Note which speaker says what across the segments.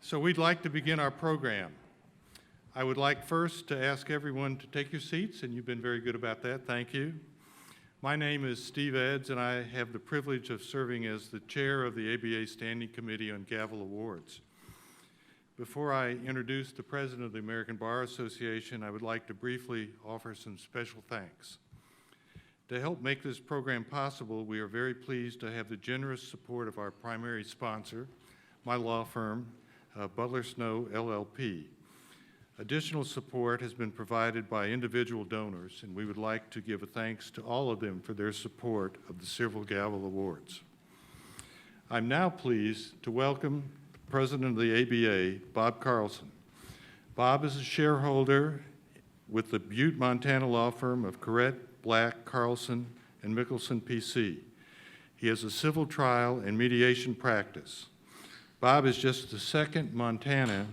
Speaker 1: So we'd like to begin our program. I would like first to ask everyone to take your seats, and you've been very good about that. Thank you. My name is Steve Edds, and I have the privilege of serving as the chair of the ABA Standing Committee on Gavel Awards. Before I introduce the president of the American Bar Association, I would like to briefly offer some special thanks. To help make this program possible, we are very pleased to have the generous support of our primary sponsor, my law firm, Butler Snow, LLP. Additional support has been provided by individual donors, and we would like to give a thanks to all of them for their support of the Silver Gavel Awards. I'm now pleased to welcome the president of the ABA, Bob Carlson. Bob is a shareholder with the Butte, Montana law firm of Corrett, Black, Carlson, and Mickelson, PC. He has a civil trial and mediation practice. Bob is just the second Montana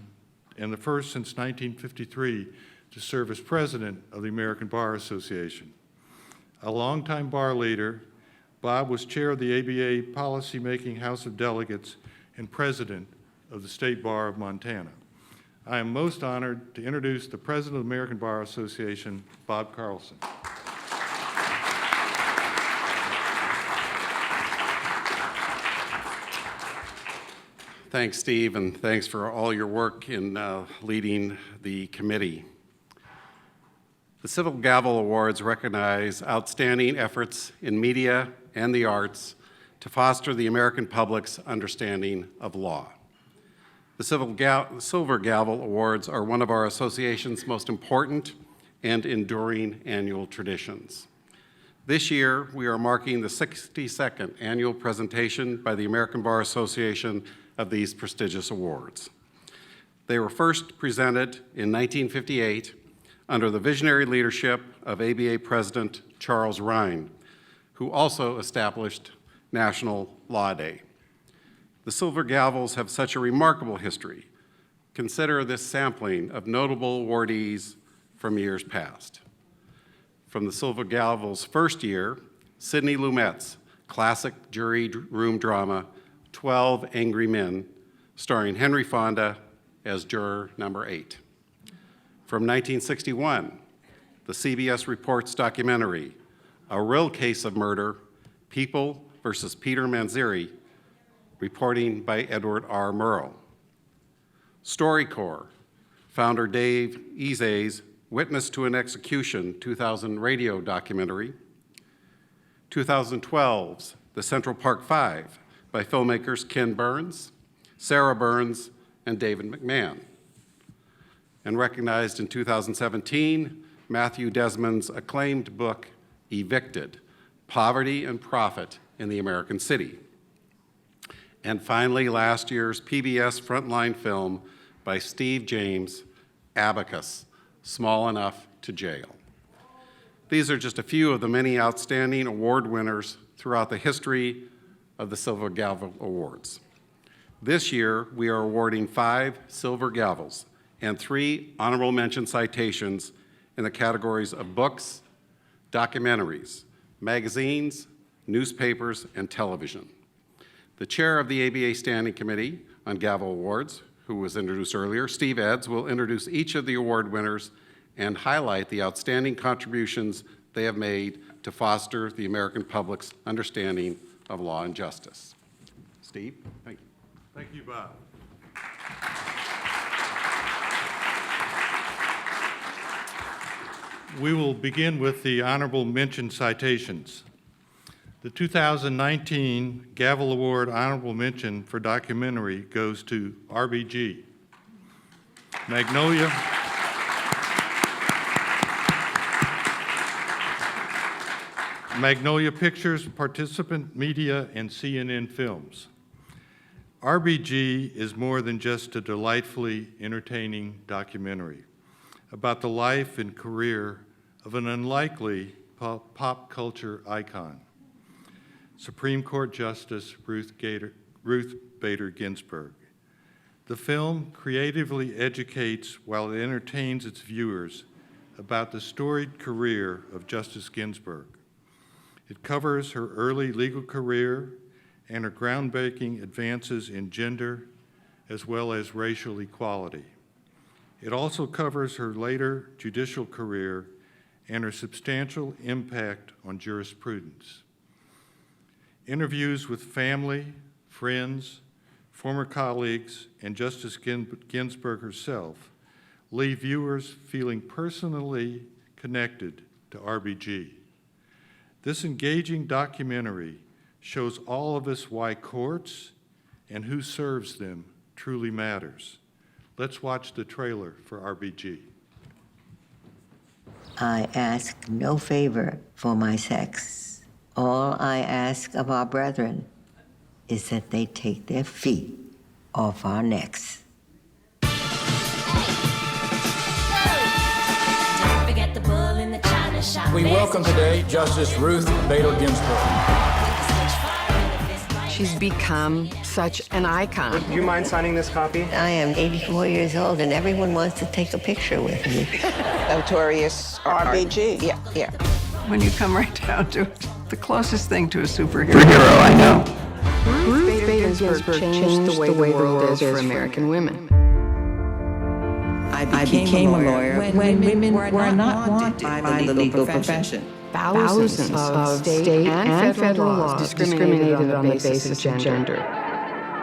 Speaker 1: and the first since 1953 to serve as president of the American Bar Association. A longtime bar leader, Bob was chair of the ABA Policymaking House of Delegates and president of the State Bar of Montana. I am most honored to introduce the president of the American Bar Association, Bob Carlson.
Speaker 2: Thanks, Steve, and thanks for all your work in leading the committee. The Civil Gavel Awards recognize outstanding efforts in media and the arts to foster the American public's understanding of law. The Silver Gavel Awards are one of our association's most important and enduring annual traditions. This year, we are marking the 62nd annual presentation by the American Bar Association of these prestigious awards. They were first presented in 1958 under the visionary leadership of ABA President Charles Rhine, who also established National Law Day. The Silver Gavels have such a remarkable history. Consider this sampling of notable awardees from years past. From the Silver Gavel's first year, Sidney Lumet's classic jury room drama, 12 Angry Men, starring Henry Fonda as juror number 8. From 1961, the CBS Reports documentary, A Real Case of Murder, People versus Peter Manzeri, reporting by Edward R. Murrow. StoryCorps, founder Dave Eze's Witness to an Execution 2000 radio documentary. 2012's The Central Park Five, by filmmakers Ken Burns, Sarah Burns, and David McMahon. And recognized in 2017, Matthew Desmond's acclaimed book, Evicted, Poverty and Profit in the American City. And finally, last year's PBS Frontline film by Steve James, Abacus, Small Enough to Jail. These are just a few of the many outstanding award winners throughout the history of the Silver Gavel Awards. This year, we are awarding 5 Silver Gavels and 3 honorable mention citations in the categories of books, documentaries, magazines, newspapers, and television. The chair of the ABA Standing Committee on Gavel Awards, who was introduced earlier, Steve Edds, will introduce each of the award winners and highlight the outstanding contributions they have made to foster the American public's understanding of law and justice. Steve, thank you.
Speaker 1: Thank you, Bob. We will begin with the honorable mention citations. The 2019 Gavel Award honorable mention for documentary goes to RBG. Magnolia Pictures, Participant Media, and CNN Films. RBG is more than just a delightfully entertaining documentary about the life and career of an unlikely pop culture icon, Supreme Court Justice Ruth Bader Ginsburg. The film creatively educates while it entertains its viewers about the storied career of Justice Ginsburg. It covers her early legal career and her groundbreaking advances in gender as well as racial equality. It also covers her later judicial career and her substantial impact on jurisprudence. Interviews with family, friends, former colleagues, and Justice Ginsburg herself leave viewers feeling personally connected to RBG. This engaging documentary shows all of us why courts and who serves them truly matters. Let's watch the trailer for RBG.
Speaker 3: I ask no favor for my sex. All I ask of our brethren is that they take their feet off our necks.
Speaker 4: Don't forget the bull in the china shop.
Speaker 5: We welcome today Justice Ruth Bader Ginsburg.
Speaker 6: She's become such an icon.
Speaker 7: Do you mind signing this copy?
Speaker 3: I am 84 years old and everyone wants to take a picture with me.
Speaker 8: Notorious RBG. Yeah.
Speaker 6: When you come right down to it, the closest thing to a superhero I know. Ruth Bader Ginsburg changed the way the world is for American women.
Speaker 8: I became a lawyer when women were not wanted by the legal profession.
Speaker 6: Thousands of state and federal laws discriminated on the basis of gender.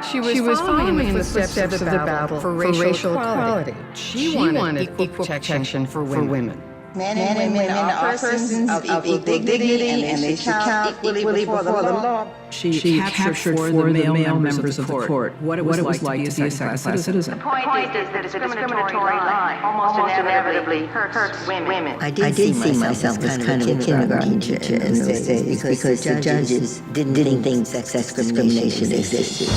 Speaker 6: She was following in the footsteps of the battle for racial equality. She wanted equal protection for women.
Speaker 8: Men and women are persons of equal dignity and they should count equally before the law.
Speaker 9: She captured for the male members of the court what it was like to be a second-class citizen.
Speaker 10: The point is that a discriminatory line almost inevitably hurts women.
Speaker 3: I did see myself as kind of a kindergarten teacher in those days because the judges didn't think sex discrimination existed.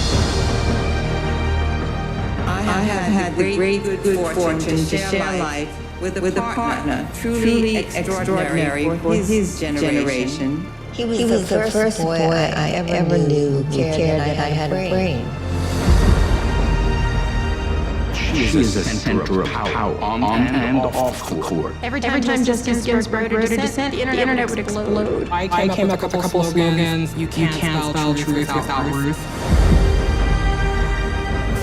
Speaker 8: I have had the great good fortune to share life with a partner truly extraordinary for his generation.
Speaker 3: He was the first boy I ever knew who cared that I had a brain.
Speaker 9: She is a center of power on and off the court.
Speaker 10: Every time Justice Ginsburg wrote a dissent, the internet would explode.
Speaker 5: I came up with a couple slogans. You can't spell truth without Ruth.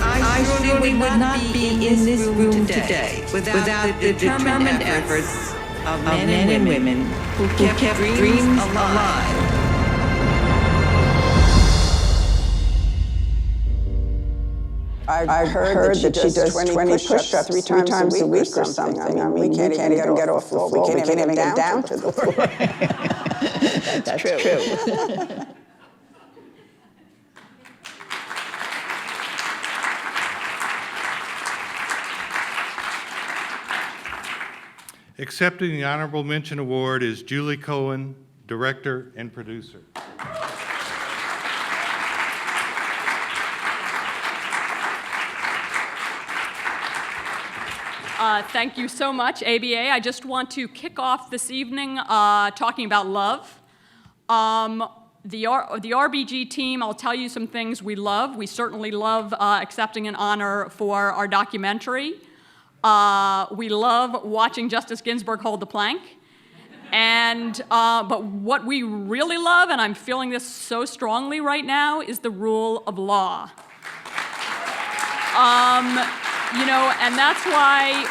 Speaker 8: I surely would not be in this room today without the determined efforts of men and women who kept dreams alive.
Speaker 11: I heard that she does 20 push-ups 3 times a week or something. I mean, we can't even get off the floor. We can't even get down to the floor.
Speaker 3: That's true.
Speaker 1: Accepting the Honorable Mention Award is Julie Cohen, Director and Producer.
Speaker 12: Thank you so much, ABA. I just want to kick off this evening talking about love. The RBG team, I'll tell you some things we love. We certainly love accepting an honor for our documentary. We love watching Justice Ginsburg hold the plank. But what we really love, and I'm feeling this so strongly right now, is the rule of law. And that's why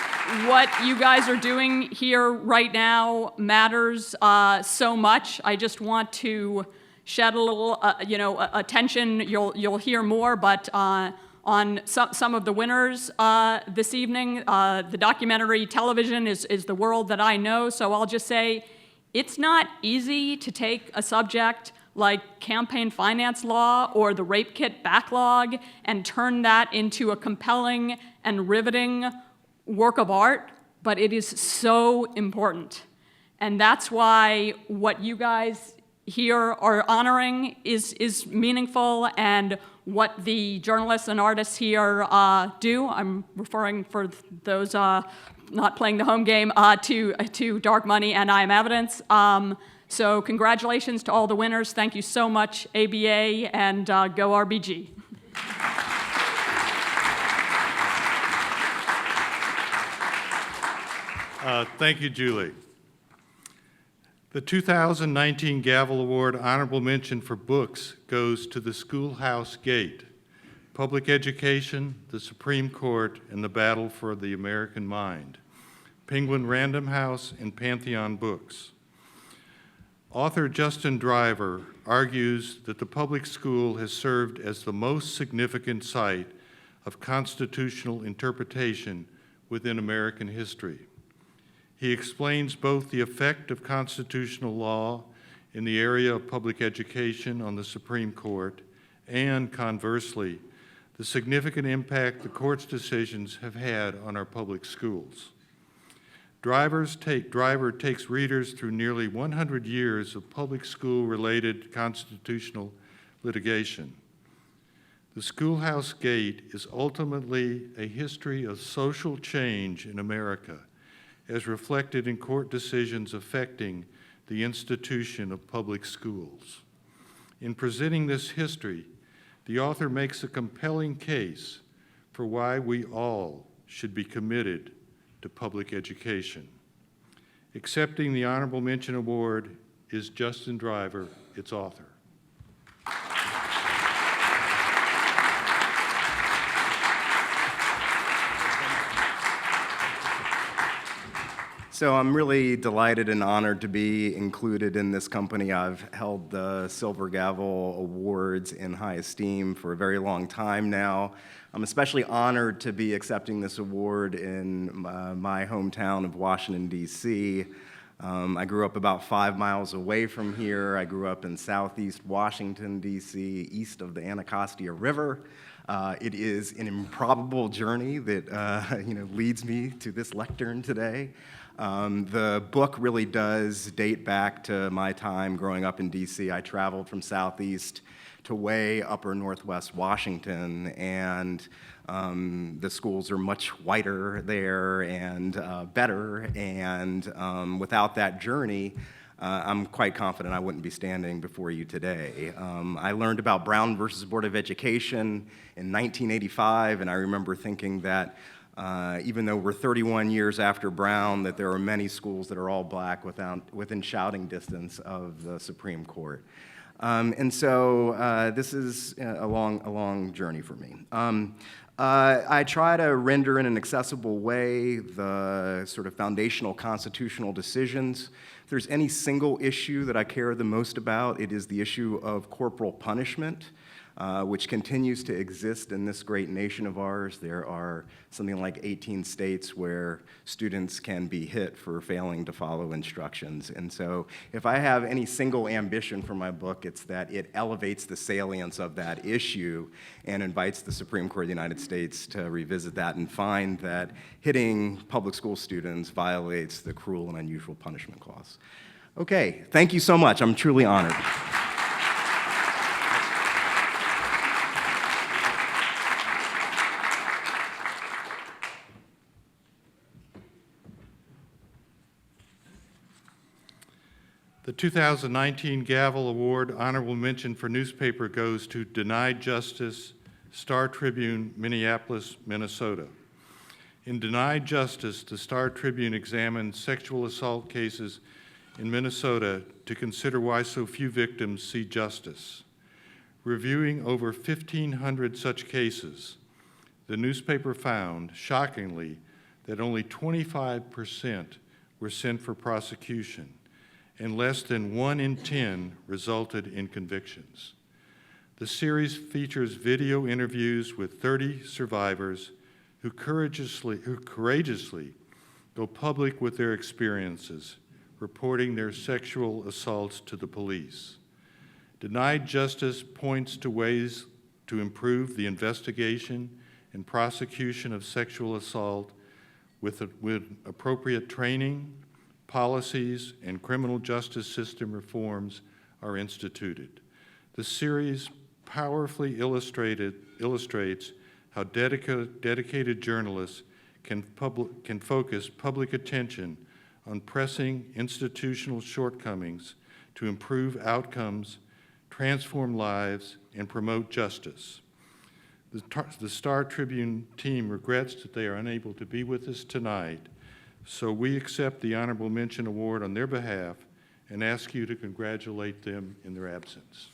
Speaker 12: what you guys are doing here right now matters so much. I just want to shed a little, attention. You'll hear more, but on some of the winners this evening. The documentary television is the world that I know, so I'll just say it's not easy to take a subject like campaign finance law or the rape kit backlog and turn that into a compelling and riveting work of art, but it is so important. And that's why what you guys here are honoring is meaningful, and what the journalists and artists here do. I'm referring, for those not playing the home game, to Dark Money and I Am Evidence. So congratulations to all the winners. Thank you so much, ABA, and go RBG.
Speaker 1: Thank you, Julie. The 2019 Gavel Award Honorable Mention for Books goes to The Schoolhouse Gate Public Education, the Supreme Court, and the Battle for the American Mind, Penguin Random House, and Pantheon Books. Author Justin Driver argues that the public school has served as the most significant site of constitutional interpretation within American history. He explains both the effect of constitutional law in the area of public education on the Supreme Court and, conversely, the significant impact the court's decisions have had on our public schools. Driver takes readers through nearly 100 years of public school-related constitutional litigation. The Schoolhouse Gate is ultimately a history of social change in America, as reflected in court decisions affecting the institution of public schools. In presenting this history, the author makes a compelling case for why we all should be committed to public education. Accepting the Honorable Mention Award is Justin Driver, its author.
Speaker 7: So I'm really delighted and honored to be included in this company. I've held the Silver Gavel Awards in high esteem for a very long time now. I'm especially honored to be accepting this award in my hometown of Washington, D.C. I grew up about 5 miles away from here. I grew up in southeast Washington, D.C., east of the Anacostia River. It is an improbable journey that leads me to this lectern today. The book really does date back to my time growing up in D.C. I traveled from southeast to way upper northwest Washington, and the schools are much whiter there and better, and without that journey, I'm quite confident I wouldn't be standing before you today. I learned about Brown versus Board of Education in 1985, and I remember thinking that even though we're 31 years after Brown, that there are many schools that are all black within shouting distance of the Supreme Court. And so this is a long journey for me. I try to render in an accessible way the sort of foundational constitutional decisions. If there's any single issue that I care the most about, it is the issue of corporal punishment, which continues to exist in this great nation of ours. There are something like 18 states where students can be hit for failing to follow instructions. And so if I have any single ambition for my book, it's that it elevates the salience of that issue and invites the Supreme Court of the United States to revisit that and find that hitting public school students violates the cruel and unusual punishment clause. Okay, thank you so much. I'm truly honored.
Speaker 1: The 2019 Gavel Award honorable mention for newspaper goes to Denied Justice, Star Tribune, Minneapolis, Minnesota. In Denied Justice, the Star Tribune examined sexual assault cases in Minnesota to consider why so few victims see justice. Reviewing over 1,500 such cases, the newspaper found, shockingly, that only 25% were sent for prosecution, and less than 1 in 10 resulted in convictions. The series features video interviews with 30 survivors who courageously go public with their experiences, reporting their sexual assaults to the police. Denied Justice points to ways to improve the investigation and prosecution of sexual assault with appropriate training, policies, and criminal justice system reforms are instituted. The series powerfully illustrates how dedicated journalists can focus public attention on pressing institutional shortcomings to improve outcomes, transform lives, and promote justice. The Star Tribune team regrets that they are unable to be with us tonight, so we accept the Honorable Mention Award on their behalf and ask you to congratulate them in their absence.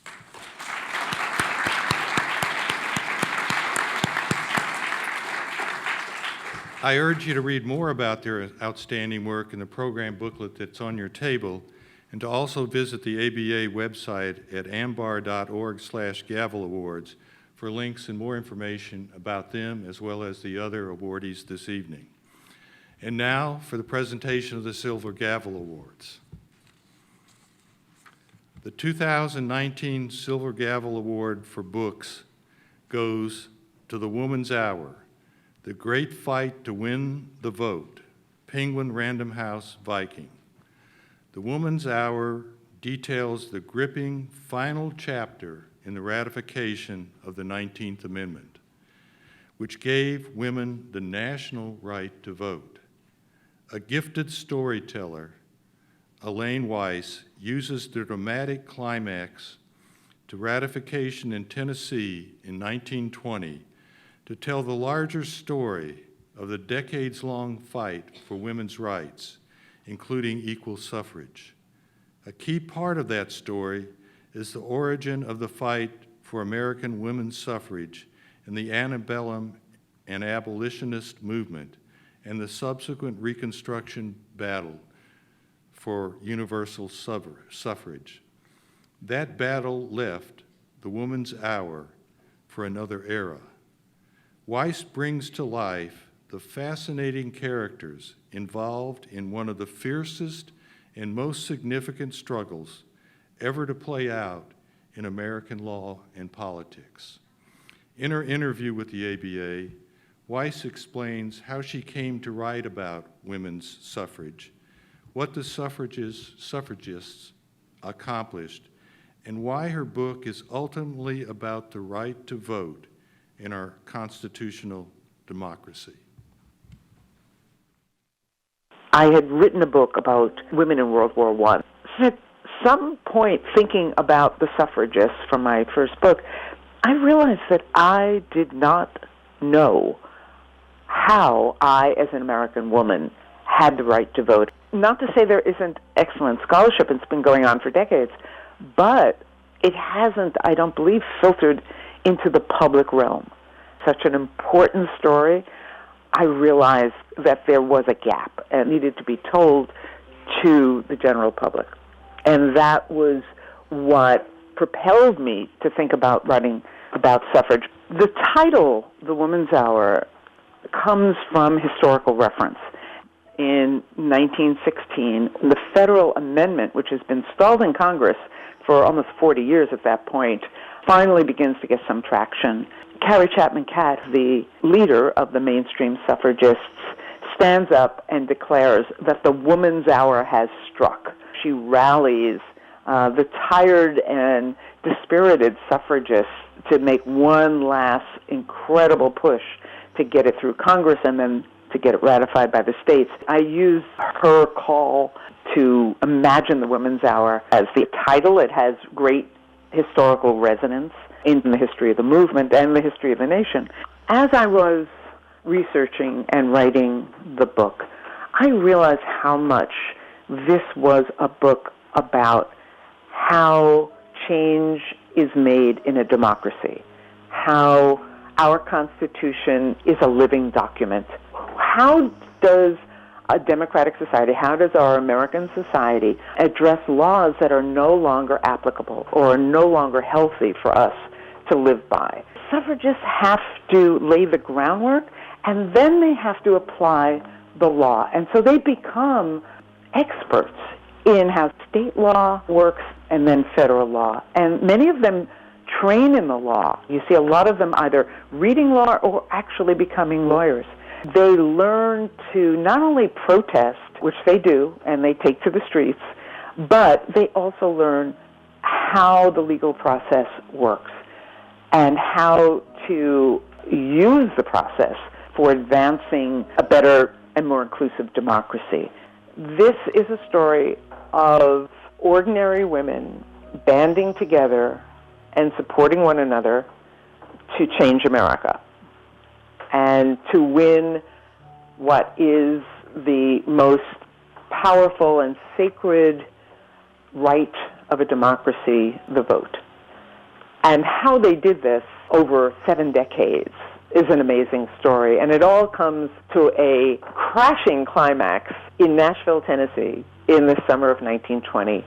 Speaker 1: I urge you to read more about their outstanding work in the program booklet that's on your table, and to also visit the ABA website at ambar.org/Gavel Awards for links and more information about them as well as the other awardees this evening. And now for the presentation of the Silver Gavel Awards. The 2019 Silver Gavel Award for Books goes to The Woman's Hour, The Great Fight to Win the Vote, Penguin Random House Viking. The Woman's Hour details the gripping final chapter in the ratification of the 19th Amendment, which gave women the national right to vote. A gifted storyteller, Elaine Weiss, uses the dramatic climax to ratification in Tennessee in 1920 to tell the larger story of the decades-long fight for women's rights, including equal suffrage. A key part of that story is the origin of the fight for American women's suffrage in the antebellum and abolitionist movement and the subsequent Reconstruction battle for universal suffrage. That battle left the Woman's Hour for another era. Weiss brings to life the fascinating characters involved in one of the fiercest and most significant struggles ever to play out in American law and politics. In her interview with the ABA, Weiss explains how she came to write about women's suffrage, what the suffragists accomplished, and why her book is ultimately about the right to vote in our constitutional democracy.
Speaker 13: I had written a book about women in World War I. At some point, thinking about the suffragists from my first book, I realized that I did not know how I, as an American woman, had the right to vote. Not to say there isn't excellent scholarship, it's been going on for decades, but it hasn't, I don't believe, filtered into the public realm. Such an important story, I realized that there was a gap and needed to be told to the general public. And that was what propelled me to think about writing about suffrage. The title, The Woman's Hour, comes from historical reference. In 1916, the federal amendment, which has been stalled in Congress for almost 40 years at that point, finally begins to get some traction. Carrie Chapman Catt, the leader of the mainstream suffragists, stands up and declares that the woman's hour has struck. She rallies the tired and dispirited suffragists to make one last incredible push to get it through Congress and then to get it ratified by the states. I use her call to imagine the Women's Hour as the title. It has great historical resonance in the history of the movement and the history of the nation. As I was researching and writing the book, I realized how much this was a book about how change is made in a democracy, how our Constitution is a living document. How does a democratic society, how does our American society address laws that are no longer applicable or are no longer healthy for us to live by? Suffragists have to lay the groundwork, and then they have to apply the law. And so they become experts in how state law works and then federal law. And many of them train in the law. You see a lot of them either reading law or actually becoming lawyers. They learn to not only protest, which they do, and they take to the streets, but they also learn how the legal process works and how to use the process for advancing a better and more inclusive democracy. This is a story of ordinary women banding together and supporting one another to change America and to win what is the most powerful and sacred right of a democracy, the vote. And how they did this over 7 decades is an amazing story, and it all comes to a crashing climax in Nashville, Tennessee, in the summer of 1920.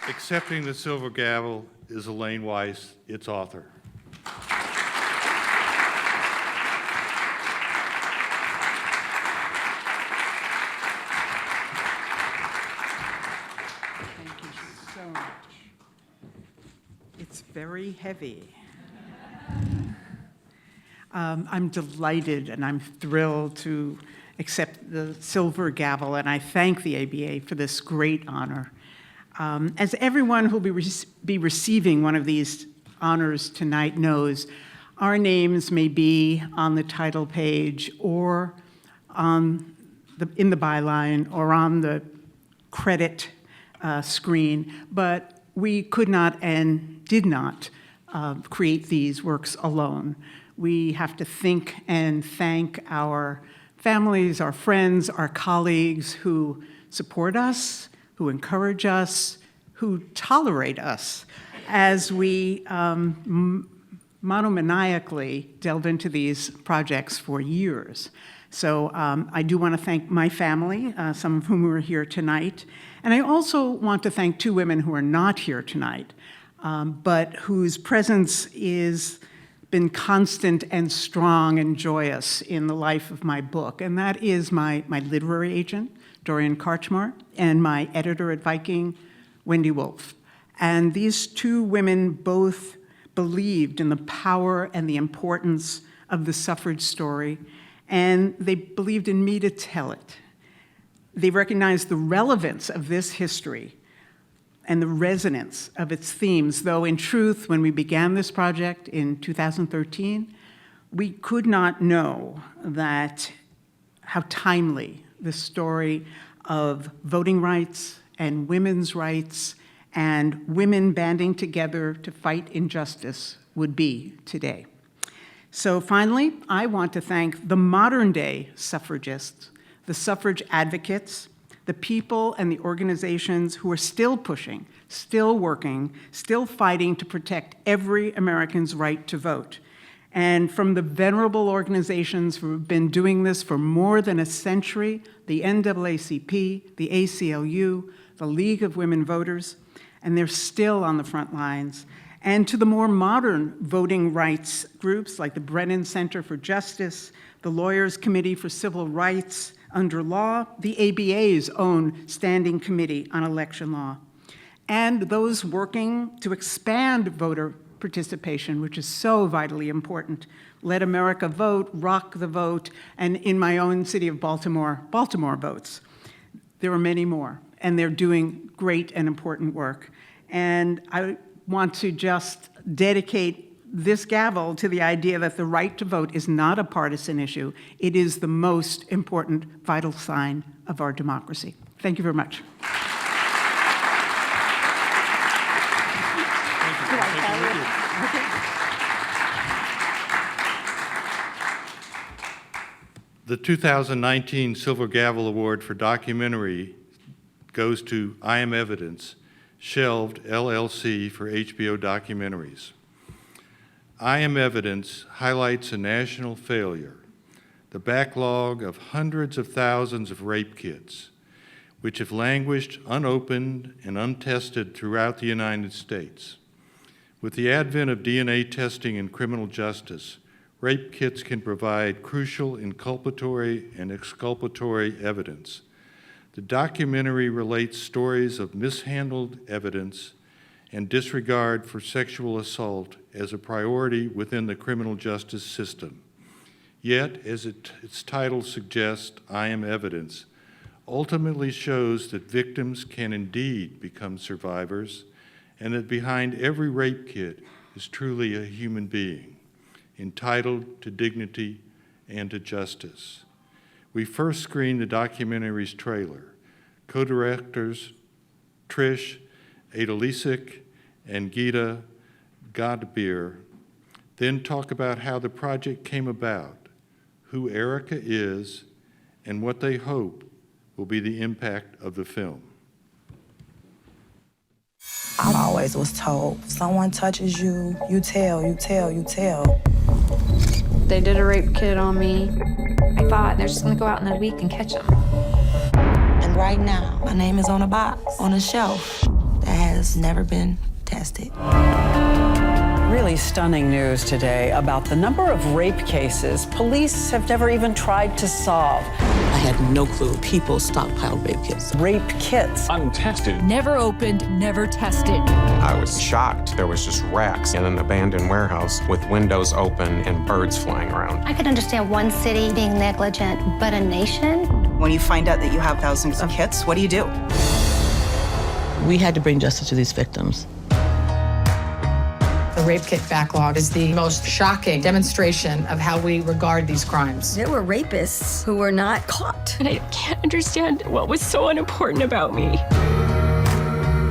Speaker 1: Accepting the Silver Gavel is Elaine Weiss, its author.
Speaker 14: Thank you so much. It's very heavy. I'm delighted and I'm thrilled to accept the Silver Gavel, and I thank the ABA for this great honor. As everyone who will be receiving one of these honors tonight knows, our names may be on the title page or in the byline or on the credit screen, but we could not and did not create these works alone. We have to think and thank our families, our friends, our colleagues who support us, who encourage us, who tolerate us as we monomaniacally delve into these projects for years. So I do want to thank my family, some of whom are here tonight. And I also want to thank two women who are not here tonight, but whose presence is been constant and strong and joyous in the life of my book. And that is my literary agent, Dorian Karchmar, and my editor at Viking, Wendy Wolf. And these two women both believed in the power and the importance of the suffrage story, and they believed in me to tell it. They recognized the relevance of this history and the resonance of its themes, though in truth, when we began this project in 2013, we could not know how timely the story of voting rights and women's rights and women banding together to fight injustice would be today. So finally, I want to thank the modern-day suffragists, the suffrage advocates, the people and the organizations who are still pushing, still working, still fighting to protect every American's right to vote. And from the venerable organizations who have been doing this for more than a century, the NAACP, the ACLU, the League of Women Voters, and they're still on the front lines, and to the more modern voting rights groups like the Brennan Center for Justice, the Lawyers Committee for Civil Rights Under Law, the ABA's own Standing Committee on Election Law, and those working to expand voter participation, which is so vitally important. Let America Vote, Rock the Vote, and in my own city of Baltimore, Baltimore Votes. There are many more, and they're doing great and important work. And I want to just dedicate this gavel to the idea that the right to vote is not a partisan issue. It is the most important vital sign of our democracy. Thank you very much.
Speaker 1: The 2019 Silver Gavel Award for Documentary goes to I Am Evidence, Shelved LLC for HBO documentaries. I Am Evidence highlights a national failure, the backlog of hundreds of thousands of rape kits, which have languished unopened and untested throughout the United States. With the advent of DNA testing in criminal justice, rape kits can provide crucial inculpatory and exculpatory evidence. The documentary relates stories of mishandled evidence and disregard for sexual assault as a priority within the criminal justice system. Yet, as its title suggests, I Am Evidence, ultimately shows that victims can indeed become survivors and that behind every rape kit is truly a human being, entitled to dignity and to justice. We first screened the documentary's trailer. Co-directors Trish Adalisic and Gita Godbeer then talk about how the project came about, who Erica is, and what they hope will be the impact of the film.
Speaker 15: always was told, if someone touches you, you tell, you tell, you tell.
Speaker 16: They did a rape kit on me. I thought they're just gonna go out in the week and catch them.
Speaker 15: And right now, my name is on a box, on a shelf, that has never been tested.
Speaker 9: Really stunning news today about the number of rape cases police have never even tried to solve.
Speaker 17: I had no clue people stockpiled rape kits.
Speaker 9: Rape kits.
Speaker 18: Untested.
Speaker 19: Never opened, never tested.
Speaker 20: I was shocked. There was just racks in an abandoned warehouse with windows open and birds flying around.
Speaker 21: I could understand one city being negligent, but a nation?
Speaker 22: When you find out that you have thousands of kits, what do you do?
Speaker 17: We had to bring justice to these victims.
Speaker 23: The rape kit backlog is the most shocking demonstration of how we regard these crimes.
Speaker 24: There were rapists who were not caught.
Speaker 25: And I can't understand what was so unimportant about me.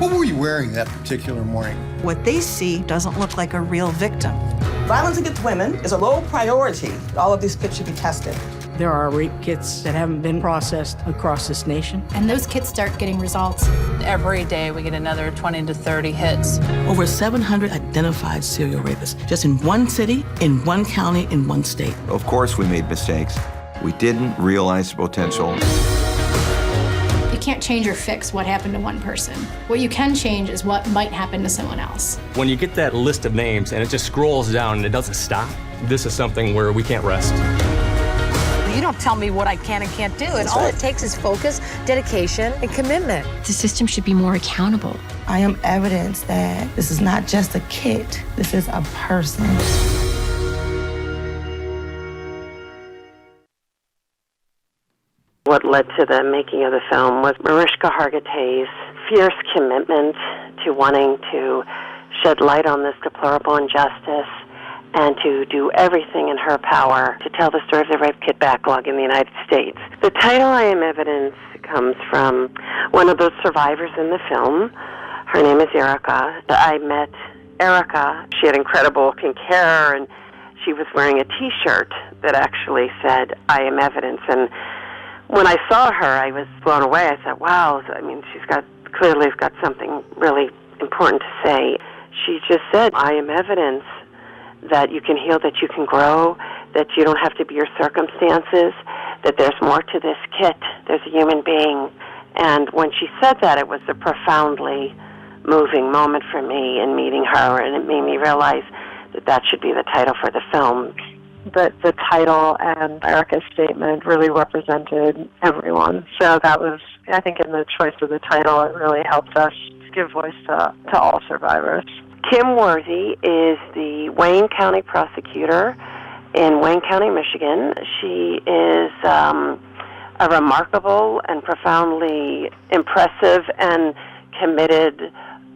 Speaker 26: What were you wearing that particular morning?
Speaker 22: What they see doesn't look like a real victim.
Speaker 27: Violence against women is a low priority. All of these kits should be tested.
Speaker 9: There are rape kits that haven't been processed across this nation.
Speaker 28: And those kits start getting results.
Speaker 29: Every day we get another 20 to 30 hits.
Speaker 17: Over 700 identified serial rapists, just in one city, in one county, in one state.
Speaker 30: Of course we made mistakes. We didn't realize the potential.
Speaker 28: You can't change or fix what happened to one person. What you can change is what might happen to someone else.
Speaker 18: When you get that list of names and it just scrolls down and it doesn't stop, this is something where we can't rest.
Speaker 29: You don't tell me what I can and can't do. And all it takes is focus, dedication, and commitment.
Speaker 19: The system should be more accountable.
Speaker 15: I am evidence that this is not just a kit, this is a person.
Speaker 10: What led to the making of the film was Mariska Hargitay's fierce commitment to wanting to shed light on this deplorable injustice and to do everything in her power to tell the story of the rape kit backlog in the United States. The title, I Am Evidence, comes from one of those survivors in the film. Her name is Erica. I met Erica. She had incredible pink hair, and she was wearing a T-shirt that actually said, I Am Evidence. And when I saw her, I was blown away. I said, wow, I mean, clearly got something really important to say. She just said, I am evidence that you can heal, that you can grow, that you don't have to be your circumstances, that there's more to this kit, there's a human being. And when she said that, it was a profoundly moving moment for me in meeting her, and it made me realize that that should be the title for the film. The title and Erica's statement really represented everyone. So that was, I think, in the choice of the title, it really helped us give voice to all survivors. Kim Worthy is the Wayne County prosecutor in Wayne County, Michigan. She is a remarkable and profoundly impressive and committed,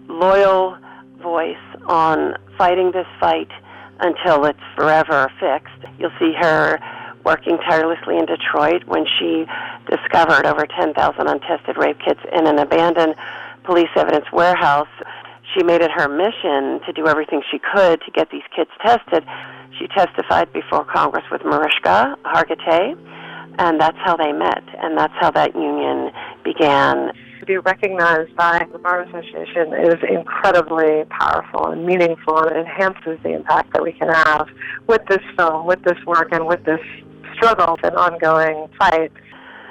Speaker 10: loyal voice on fighting this fight until it's forever fixed. You'll see her working tirelessly in Detroit when she discovered over 10,000 untested rape kits in an abandoned police evidence warehouse. She made it her mission to do everything she could to get these kits tested. She testified before Congress with Mariska Hargitay, and that's how they met, and that's how that union began. To be recognized by the Bar Association is incredibly powerful and meaningful, and it enhances the impact that we can have with this film, with this work, and with this struggle and ongoing fight.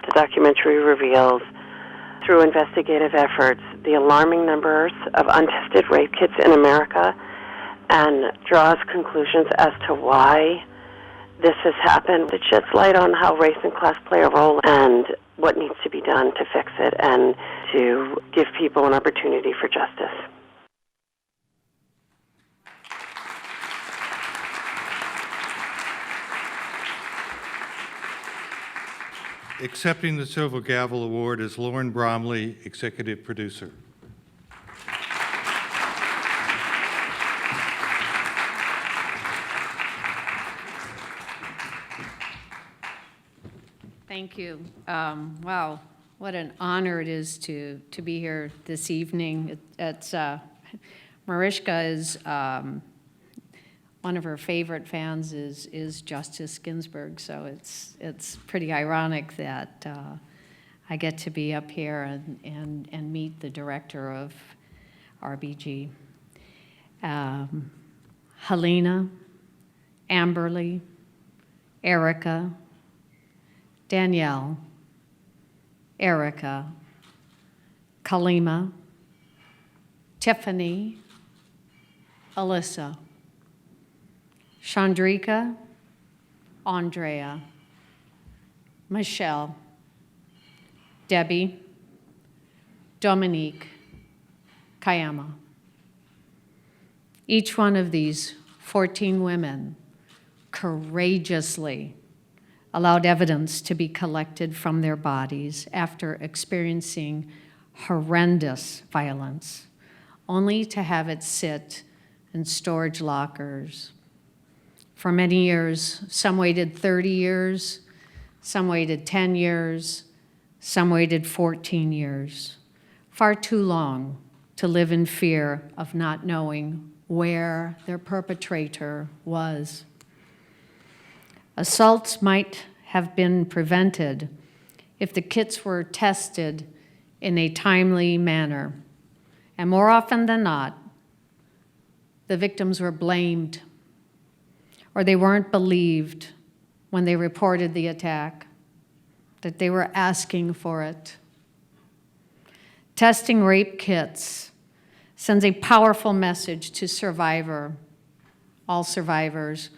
Speaker 10: The documentary reveals, through investigative efforts, the alarming numbers of untested rape kits in America and draws conclusions as to why this has happened. It sheds light on how race and class play a role and what needs to be done to fix it and to give people an opportunity for justice.
Speaker 1: Accepting the Silver Gavel Award is Lauren Bromley, Executive Producer.
Speaker 31: Thank you. Wow, what an honor it is to be here this evening. Mariska is, one of her favorite fans is Justice Ginsburg, so it's pretty ironic that I get to be up here and meet the director of RBG. Helena, Amberly, Erica, Danielle, Erica, Kalima, Tiffany, Alyssa, Chandrika, Andrea, Michelle, Debbie, Dominique, Kayama. Each one of these 14 women courageously allowed evidence to be collected from their bodies after experiencing horrendous violence, only to have it sit in storage lockers for many years. Some waited 30 years, some waited 10 years, some waited 14 years. Far too long to live in fear of not knowing where their perpetrator was. Assaults might have been prevented if the kits were tested in a timely manner. And more often than not, the victims were blamed or they weren't believed when they reported the attack, that they were asking for it. Testing rape kits sends a powerful message to all survivors,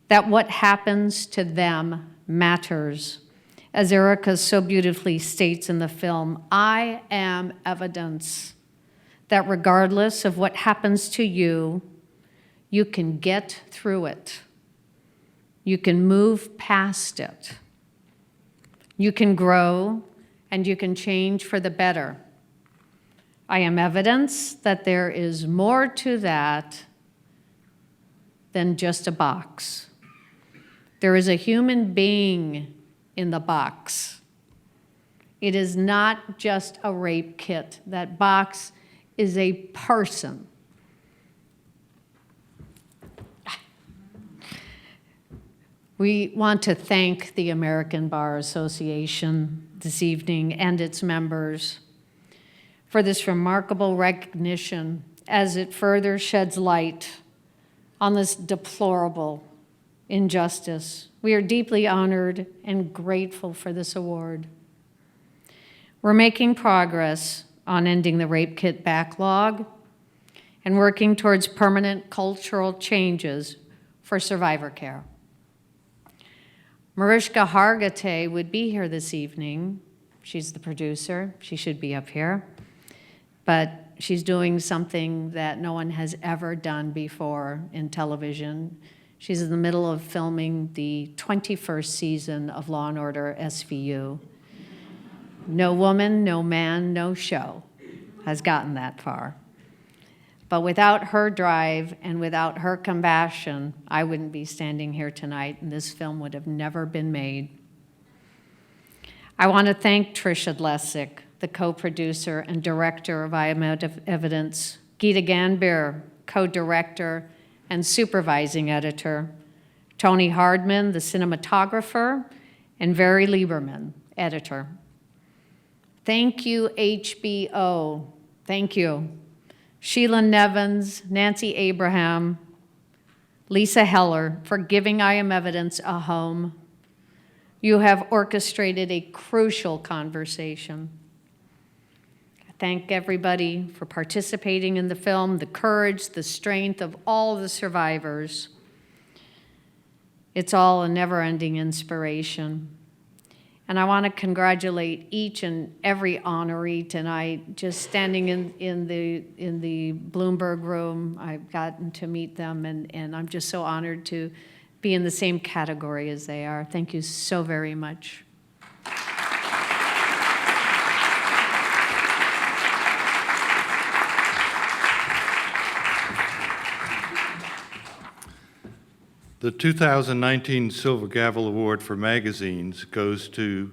Speaker 31: that what happens to them matters. As Erica so beautifully states in the film, I am evidence that regardless of what happens to you, you can get through it. You can move past it. You can grow and you can change for the better. I am evidence that there is more to that than just a box. There is a human being in the box. It is not just a rape kit. That box is a person. We want to thank the American Bar Association this evening and its members for this remarkable recognition as it further sheds light on this deplorable injustice. We are deeply honored and grateful for this award. We're making progress on ending the rape kit backlog and working towards permanent cultural changes for survivor care. Mariska Hargitay would be here this evening. She's the producer. She should be up here. But she's doing something that no one has ever done before in television. She's in the middle of filming the 21st season of Law & Order SVU. No woman, no man, no show has gotten that far. But without her drive and without her compassion, I wouldn't be standing here tonight, and this film would have never been made. I want to thank Tricia Lessig, the co-producer and director of I Am Evidence, Gita Ganbir, co-director and supervising editor, Tony Hardman, the cinematographer, and Very Lieberman, editor. Thank you, HBO. Thank you. Sheila Nevins, Nancy Abraham, Lisa Heller, for giving I Am Evidence a home. You have orchestrated a crucial conversation. I thank everybody for participating in the film, the courage, the strength of all the survivors. It's all a never-ending inspiration. And I want to congratulate each and every honoree tonight. Just standing in the Bloomberg room, I've gotten to meet them, and I'm just so honored to be in the same category as they are. Thank you so very much.
Speaker 1: The 2019 Silver Gavel Award for Magazines goes to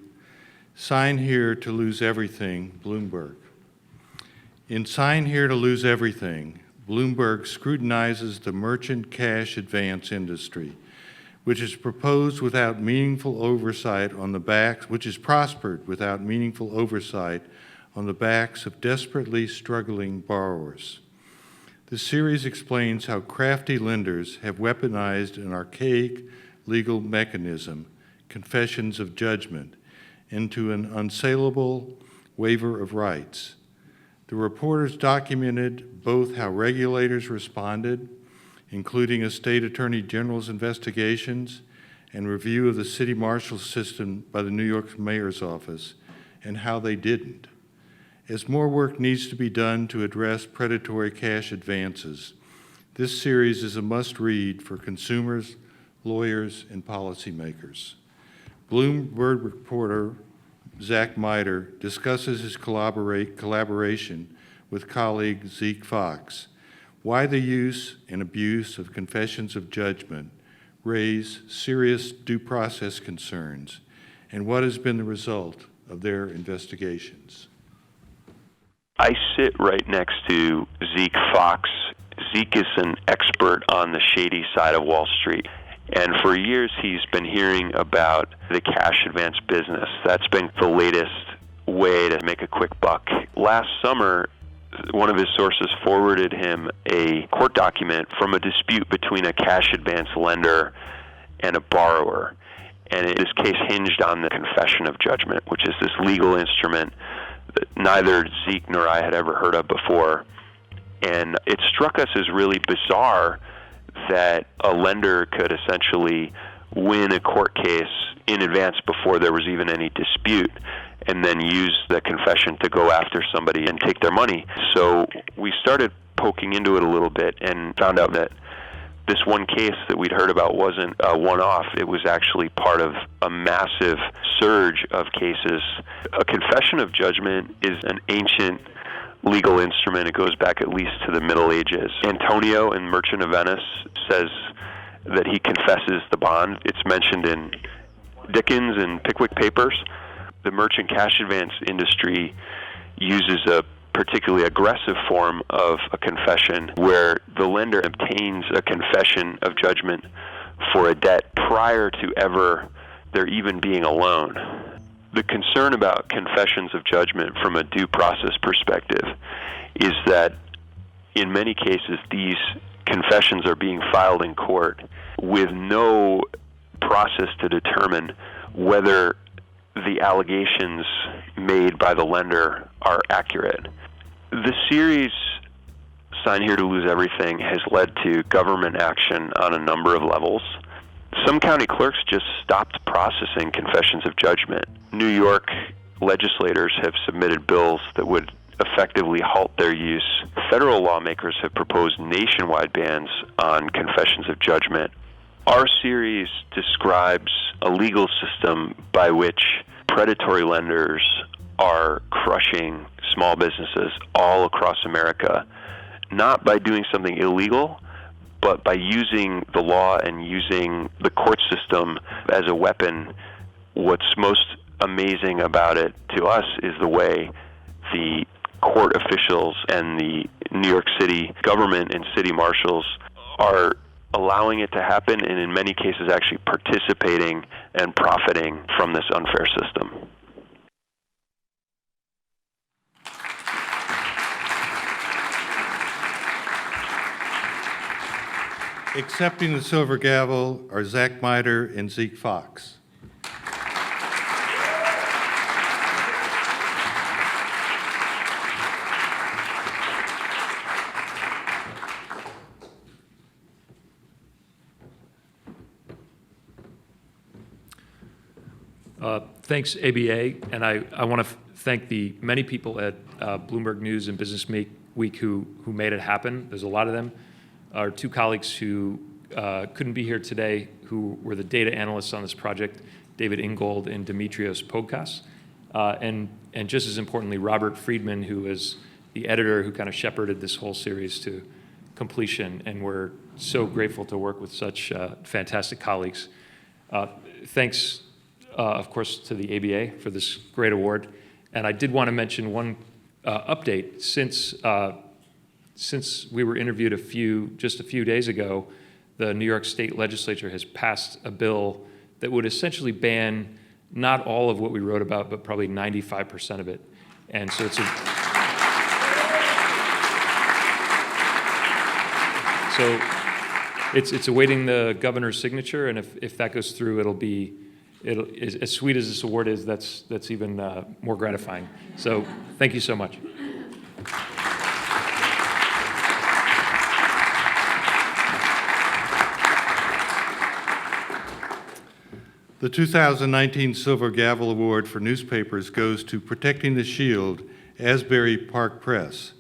Speaker 1: Sign Here to Lose Everything, Bloomberg. In Sign Here to Lose Everything, Bloomberg scrutinizes the merchant cash advance industry, which is prospered without meaningful oversight on the backs of desperately struggling borrowers. The series explains how crafty lenders have weaponized an archaic legal mechanism, confessions of judgment, into an unsaleable waiver of rights. The reporters documented both how regulators responded, including a state attorney general's investigations and review of the city marshal system by the New York mayor's office, and how they didn't. As more work needs to be done to address predatory cash advances, this series is a must-read for consumers, lawyers, and policymakers. Bloomberg reporter Zach Miter discusses his collaboration with colleague Zeke Fox, why the use and abuse of confessions of judgment raise serious due process concerns, and what has been the result of their investigations.
Speaker 2: I sit right next to Zeke Fox. Zeke is an expert on the shady side of Wall Street. And for years, he's been hearing about the cash advance business. That's been the latest way to make a quick buck. Last summer, one of his sources forwarded him a court document from a dispute between a cash advance lender and a borrower. And this case hinged on the confession of judgment, which is this legal instrument that neither Zeke nor I had ever heard of before. And it struck us as really bizarre that a lender could essentially win a court case in advance before there was even any dispute, and then use the confession to go after somebody and take their money. So we started poking into it a little bit and found out that this one case that we'd heard about wasn't a one-off. It was actually part of a massive surge of cases. A confession of judgment is an ancient legal instrument. It goes back at least to the Middle Ages. Antonio in Merchant of Venice says that he confesses the bond. It's mentioned in Dickens and Pickwick Papers. The merchant cash advance industry uses a particularly aggressive form of a confession where the lender obtains a confession of judgment for a debt prior to ever there even being a loan. The concern about confessions of judgment from a due process perspective is that in many cases these confessions are being filed in court with no process to determine whether the allegations made by the lender are accurate. The series, Sign Here to Lose Everything, has led to government action on a number of levels. Some county clerks just stopped processing confessions of judgment. New York legislators have submitted bills that would effectively halt their use. Federal lawmakers have proposed nationwide bans on confessions of judgment. Our series describes a legal system by which predatory lenders are crushing small businesses all across America, not by doing something illegal, but by using the law and using the court system as a weapon. What's most amazing about it to us is the way the court officials and the New York City government and city marshals are allowing it to happen, and in many cases actually participating and profiting from this unfair system.
Speaker 1: Accepting the silver gavel are Zach Miter and Zeke Fox.
Speaker 3: Thanks, ABA, and I want to thank the many people at Bloomberg News and Business Week who made it happen. There's a lot of them. Our two colleagues who couldn't be here today, who were the data analysts on this project, David Ingold and Dimitrios Podkas, and just as importantly, Robert Friedman, who is the editor who kind of shepherded this whole series to completion, and we're so grateful to work with such fantastic colleagues. Thanks, of course, to the ABA for this great award. And I did want to mention one update. Since we were interviewed just a few days ago, the New York State Legislature has passed a bill that would essentially ban not all of what we wrote about, but probably 95% of it. And so it's a So it's awaiting the governor's signature, and if that goes through, it'll as sweet as this award is, that's even more gratifying. So thank you so much.
Speaker 1: The 2019 Silver Gavel Award for newspapers goes to Protecting the Shield, Asbury Park Press.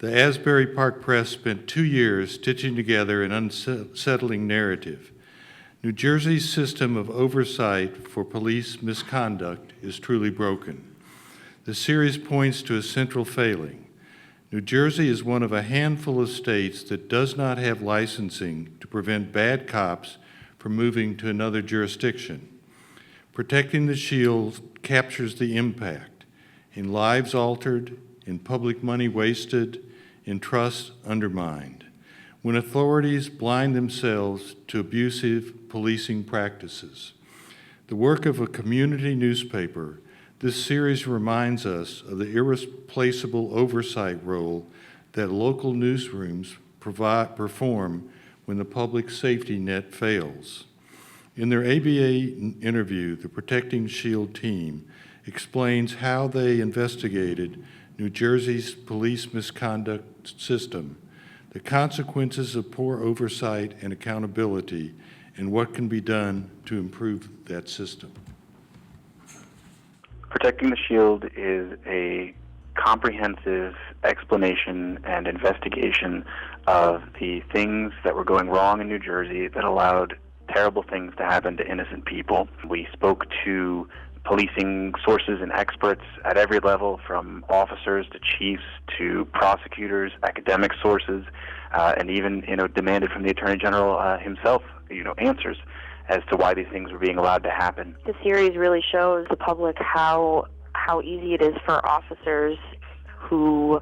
Speaker 1: The Asbury Park Press spent 2 years stitching together an unsettling narrative. New Jersey's system of oversight for police misconduct is truly broken. The series points to a central failing. New Jersey is one of a handful of states that does not have licensing to prevent bad cops from moving to another jurisdiction. Protecting the Shield captures the impact in lives altered, in public money wasted, in trust undermined, when authorities blind themselves to abusive policing practices. The work of a community newspaper, this series reminds us of the irreplaceable oversight role that local newsrooms perform when the public safety net fails. In their ABA interview, the Protecting Shield team explains how they investigated New Jersey's police misconduct system, the consequences of poor oversight and accountability, and what can be done to improve that system.
Speaker 4: Protecting the Shield is a comprehensive explanation and investigation of the things that were going wrong in New Jersey that allowed terrible things to happen to innocent people. We spoke to policing sources and experts at every level, from officers to chiefs to prosecutors, academic sources, and even demanded from the Attorney General himself answers as to why these things were being allowed to happen.
Speaker 10: The series really shows the public how easy it is for officers who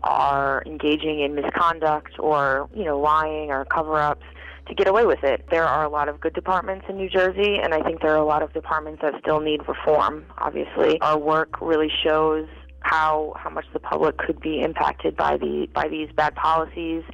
Speaker 10: are engaging in misconduct or lying or cover-ups to get away with it. There are a lot of good departments in New Jersey, and I think there are a lot of departments that still need reform, obviously. Our work really shows how much the public could be impacted by these bad policies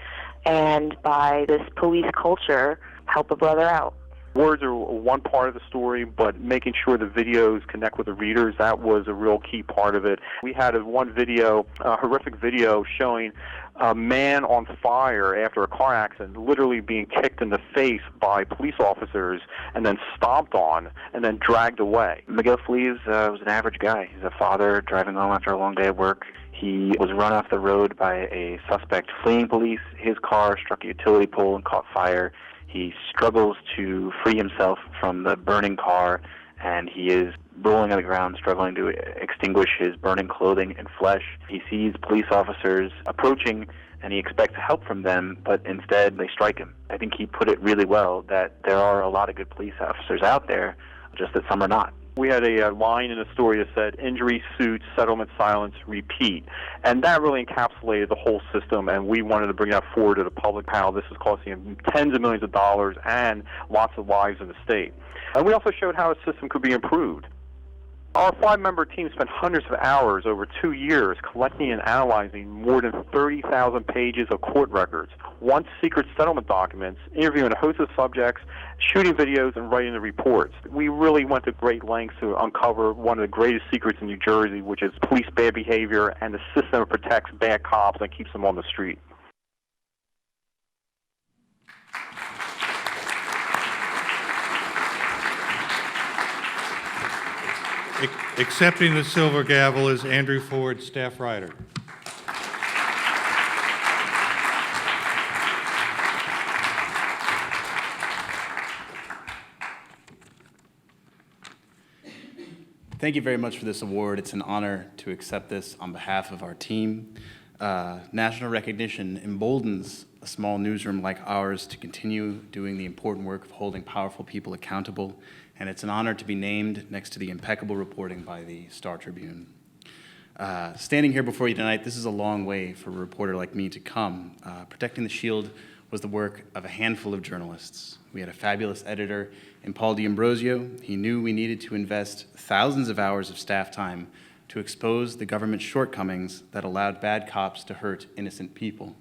Speaker 10: and by this police culture. Help a brother out.
Speaker 5: Words are one part of the story, but making sure the videos connect with the readers, that was a real key part of it. We had one video, a horrific video, showing a man on fire after a car accident, literally being kicked in the face by police officers and then stomped on and then dragged away.
Speaker 10: Miguel Flees was an average guy. He's a father driving home after a long day of work. He was run off the road by a suspect fleeing police. His car struck a utility pole and caught fire. He struggles to free himself from the burning car, and he is rolling on the ground, struggling to extinguish his burning clothing and flesh. He sees police officers approaching, and he expects help from them, but instead they strike him. I think he put it really well, that there are a lot of good police officers out there, just that some are not.
Speaker 5: We had a line in the story that said, injury, suit, settlement, silence, repeat. And that really encapsulated the whole system, and we wanted to bring that forward to the public, how this is costing tens of millions of dollars and lots of lives in the state. And we also showed how a system could be improved. Our 5-member team spent hundreds of hours over 2 years collecting and analyzing more than 30,000 pages of court records, secret settlement documents, interviewing a host of subjects, shooting videos, and writing the reports. We really went to great lengths to uncover one of the greatest secrets in New Jersey, which is police bad behavior and the system that protects bad cops and keeps them on the street.
Speaker 1: Accepting the Silver Gavel is Andrew Ford, staff writer.
Speaker 6: Thank you very much for this award. It's an honor to accept this on behalf of our team. National recognition emboldens a small newsroom like ours to continue doing the important work of holding powerful people accountable, and it's an honor to be named next to the impeccable reporting by the Star Tribune. Standing here before you tonight, this is a long way for a reporter like me to come. Protecting the Shield was the work of a handful of journalists. We had a fabulous editor in Paul D'Ambrosio. He knew we needed to invest thousands of hours of staff time to expose the government's shortcomings that allowed bad cops to hurt innocent people.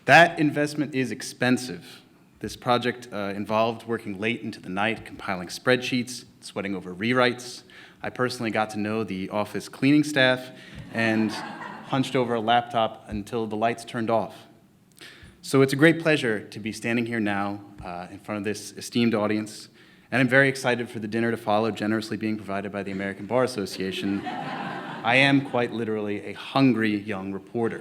Speaker 6: That investment is expensive. This project involved working late into the night, compiling spreadsheets, sweating over rewrites. I personally got to know the office cleaning staff and hunched over a laptop until the lights turned off. So it's a great pleasure to be standing here now in front of this esteemed audience, and I'm very excited for the dinner to follow, generously being provided by the American Bar Association. I am quite literally a hungry young reporter.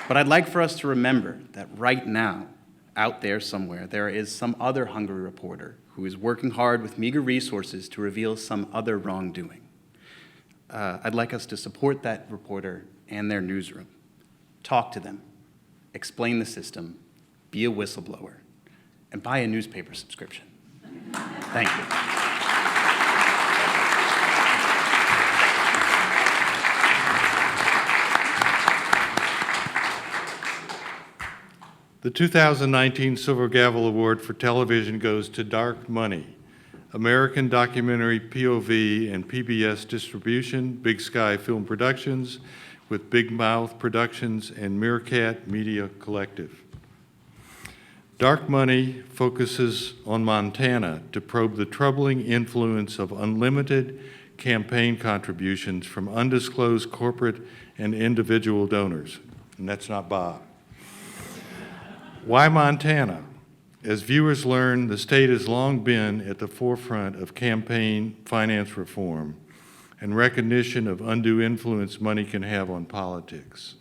Speaker 6: But I'd like for us to remember that right now, out there somewhere, there is some other hungry reporter who is working hard with meager resources to reveal some other wrongdoing. I'd like us to support that reporter and their newsroom. Talk to them, explain the system, be a whistleblower, and buy a newspaper subscription. Thank you.
Speaker 1: The 2019 Silver Gavel Award for Television goes to Dark Money, American Documentary POV and PBS Distribution, Big Sky Film Productions, with Big Mouth Productions and Meerkat Media Collective. Dark Money focuses on Montana to probe the troubling influence of unlimited campaign contributions from undisclosed corporate and individual donors. And that's not Bob. Why Montana? As viewers learn, the state has long been at the forefront of campaign finance reform and recognition of undue influence money can have on politics.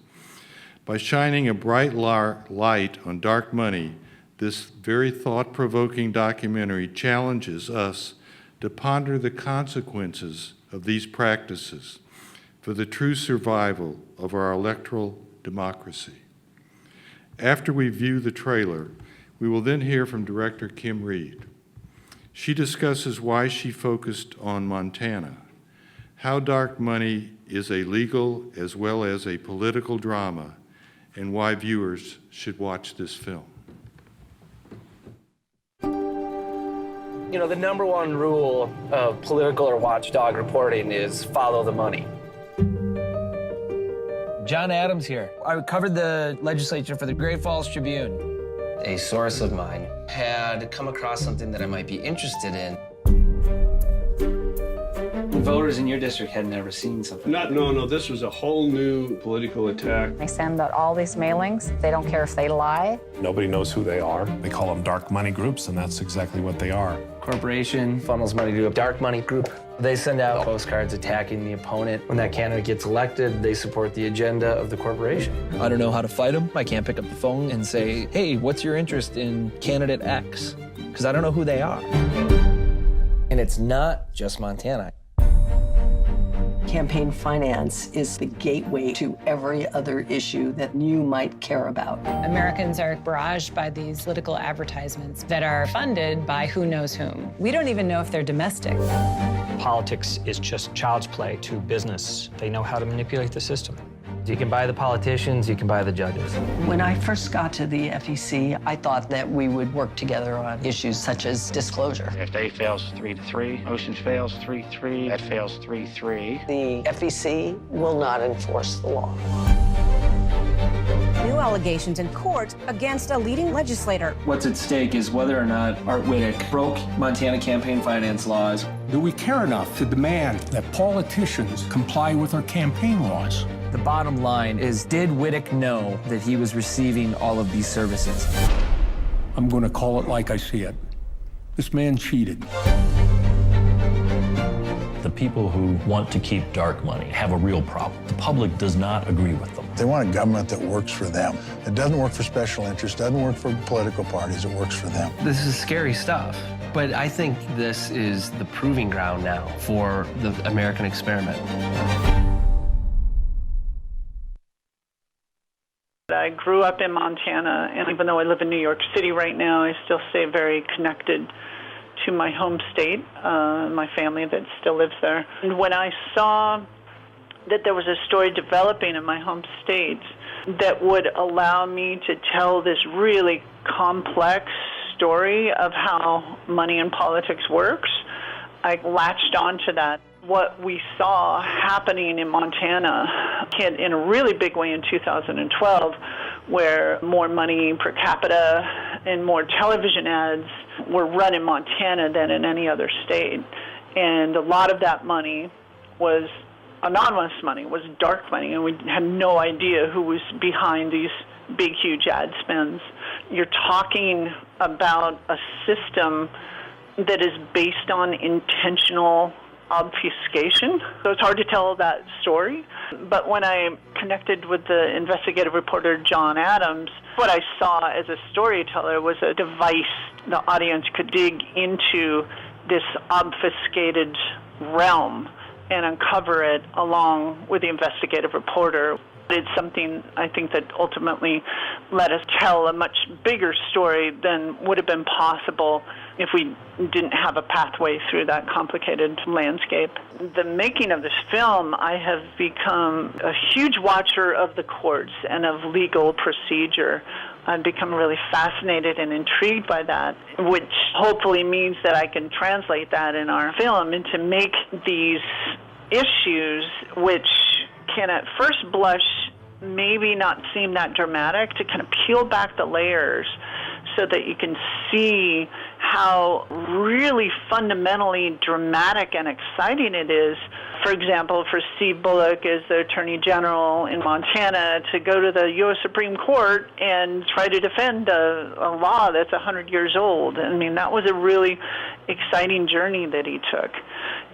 Speaker 1: By shining a bright light on dark money, this very thought-provoking documentary challenges us to ponder the consequences of these practices for the true survival of our electoral democracy. After we view the trailer, we will then hear from Director Kim Reed. She discusses why she focused on Montana, how dark money is a legal as well as a political drama, and why viewers should watch this film.
Speaker 7: You know, the number one rule of political or watchdog reporting is follow the money.
Speaker 8: John Adams here. I covered the legislature for the Great Falls Tribune.
Speaker 11: A source of mine had come across something that I might be interested in.
Speaker 8: Voters in your district had never seen something.
Speaker 12: No, this was a whole new political attack.
Speaker 13: They send out all these mailings. They don't care if they lie.
Speaker 14: Nobody knows who they are. They call them dark money groups, and that's exactly what they are.
Speaker 8: Corporation funnels money to a dark money group. They send out postcards attacking the opponent. When that candidate gets elected, they support the agenda of the corporation.
Speaker 16: I don't know how to fight them. I can't pick up the phone and say, hey, what's your interest in candidate X? Because I don't know who they are.
Speaker 8: And it's not just Montana.
Speaker 22: Campaign finance is the gateway to every other issue that you might care about.
Speaker 20: Americans are barraged by these political advertisements that are funded by who knows whom. We don't even know if they're domestic.
Speaker 21: Politics is just child's play to business. They know how to manipulate the system.
Speaker 8: You can buy the politicians, you can buy the judges.
Speaker 22: When I first got to the FEC, I thought that we would work together on issues such as disclosure.
Speaker 23: If A fails 3-3, Oceans fails 3-3, that fails 3-3.
Speaker 22: The FEC will not enforce the law.
Speaker 29: New allegations in court against a leading legislator.
Speaker 16: What's at stake is whether or not Art Whittick broke Montana campaign finance laws.
Speaker 24: Do we care enough to demand that politicians comply with our campaign laws?
Speaker 16: The bottom line is, did Whittick know that he was receiving all of these services?
Speaker 24: I'm going to call it like I see it. This man cheated.
Speaker 32: The people who want to keep dark money have a real problem. The public does not agree with them.
Speaker 26: They want a government that works for them. It doesn't work for special interests, doesn't work for political parties, it works for them.
Speaker 8: This is scary stuff, but I think this is the proving ground now for the American experiment.
Speaker 33: I grew up in Montana, and even though I live in New York City right now, I still stay very connected to my home state, my family that still lives there. And when I saw that there was a story developing in my home state that would allow me to tell this really complex story of how money in politics works, I latched onto that. what we saw happening in Montana in a really big way in 2012, where more money per capita and more television ads were run in Montana than in any other state. And a lot of that money was anonymous money, was dark money, and we had no idea who was behind these big, huge ad spends. You're talking about a system that is based on intentional obfuscation. So it's hard to tell that story. But when I connected with the investigative reporter John Adams, what I saw as a storyteller was a device the audience could dig into this obfuscated realm and uncover it along with the investigative reporter. It's something I think that ultimately let us tell a much bigger story than would have been possible if we didn't have a pathway through that complicated landscape. The making of this film, I have become a huge watcher of the courts and of legal procedure. I've become really fascinated and intrigued by that, which hopefully means that I can translate that in our film and to make these issues, which can at first blush maybe not seem that dramatic, to kind of peel back the layers so that you can see how really fundamentally dramatic and exciting it is. For example, for Steve Bullock as the Attorney General in Montana to go to the U.S. Supreme Court and try to defend a law that's 100 years old. I mean, that was a really exciting journey that he took.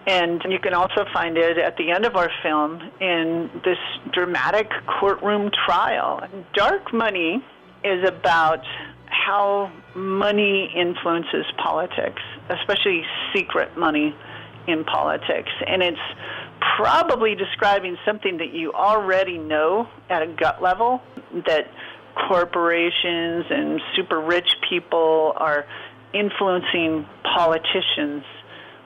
Speaker 33: And you can also find it at the end of our film in this dramatic courtroom trial. Dark Money is about how money influences politics, especially secret money in politics. And it's probably describing something that you already know at a gut level, that corporations and super rich people are influencing politicians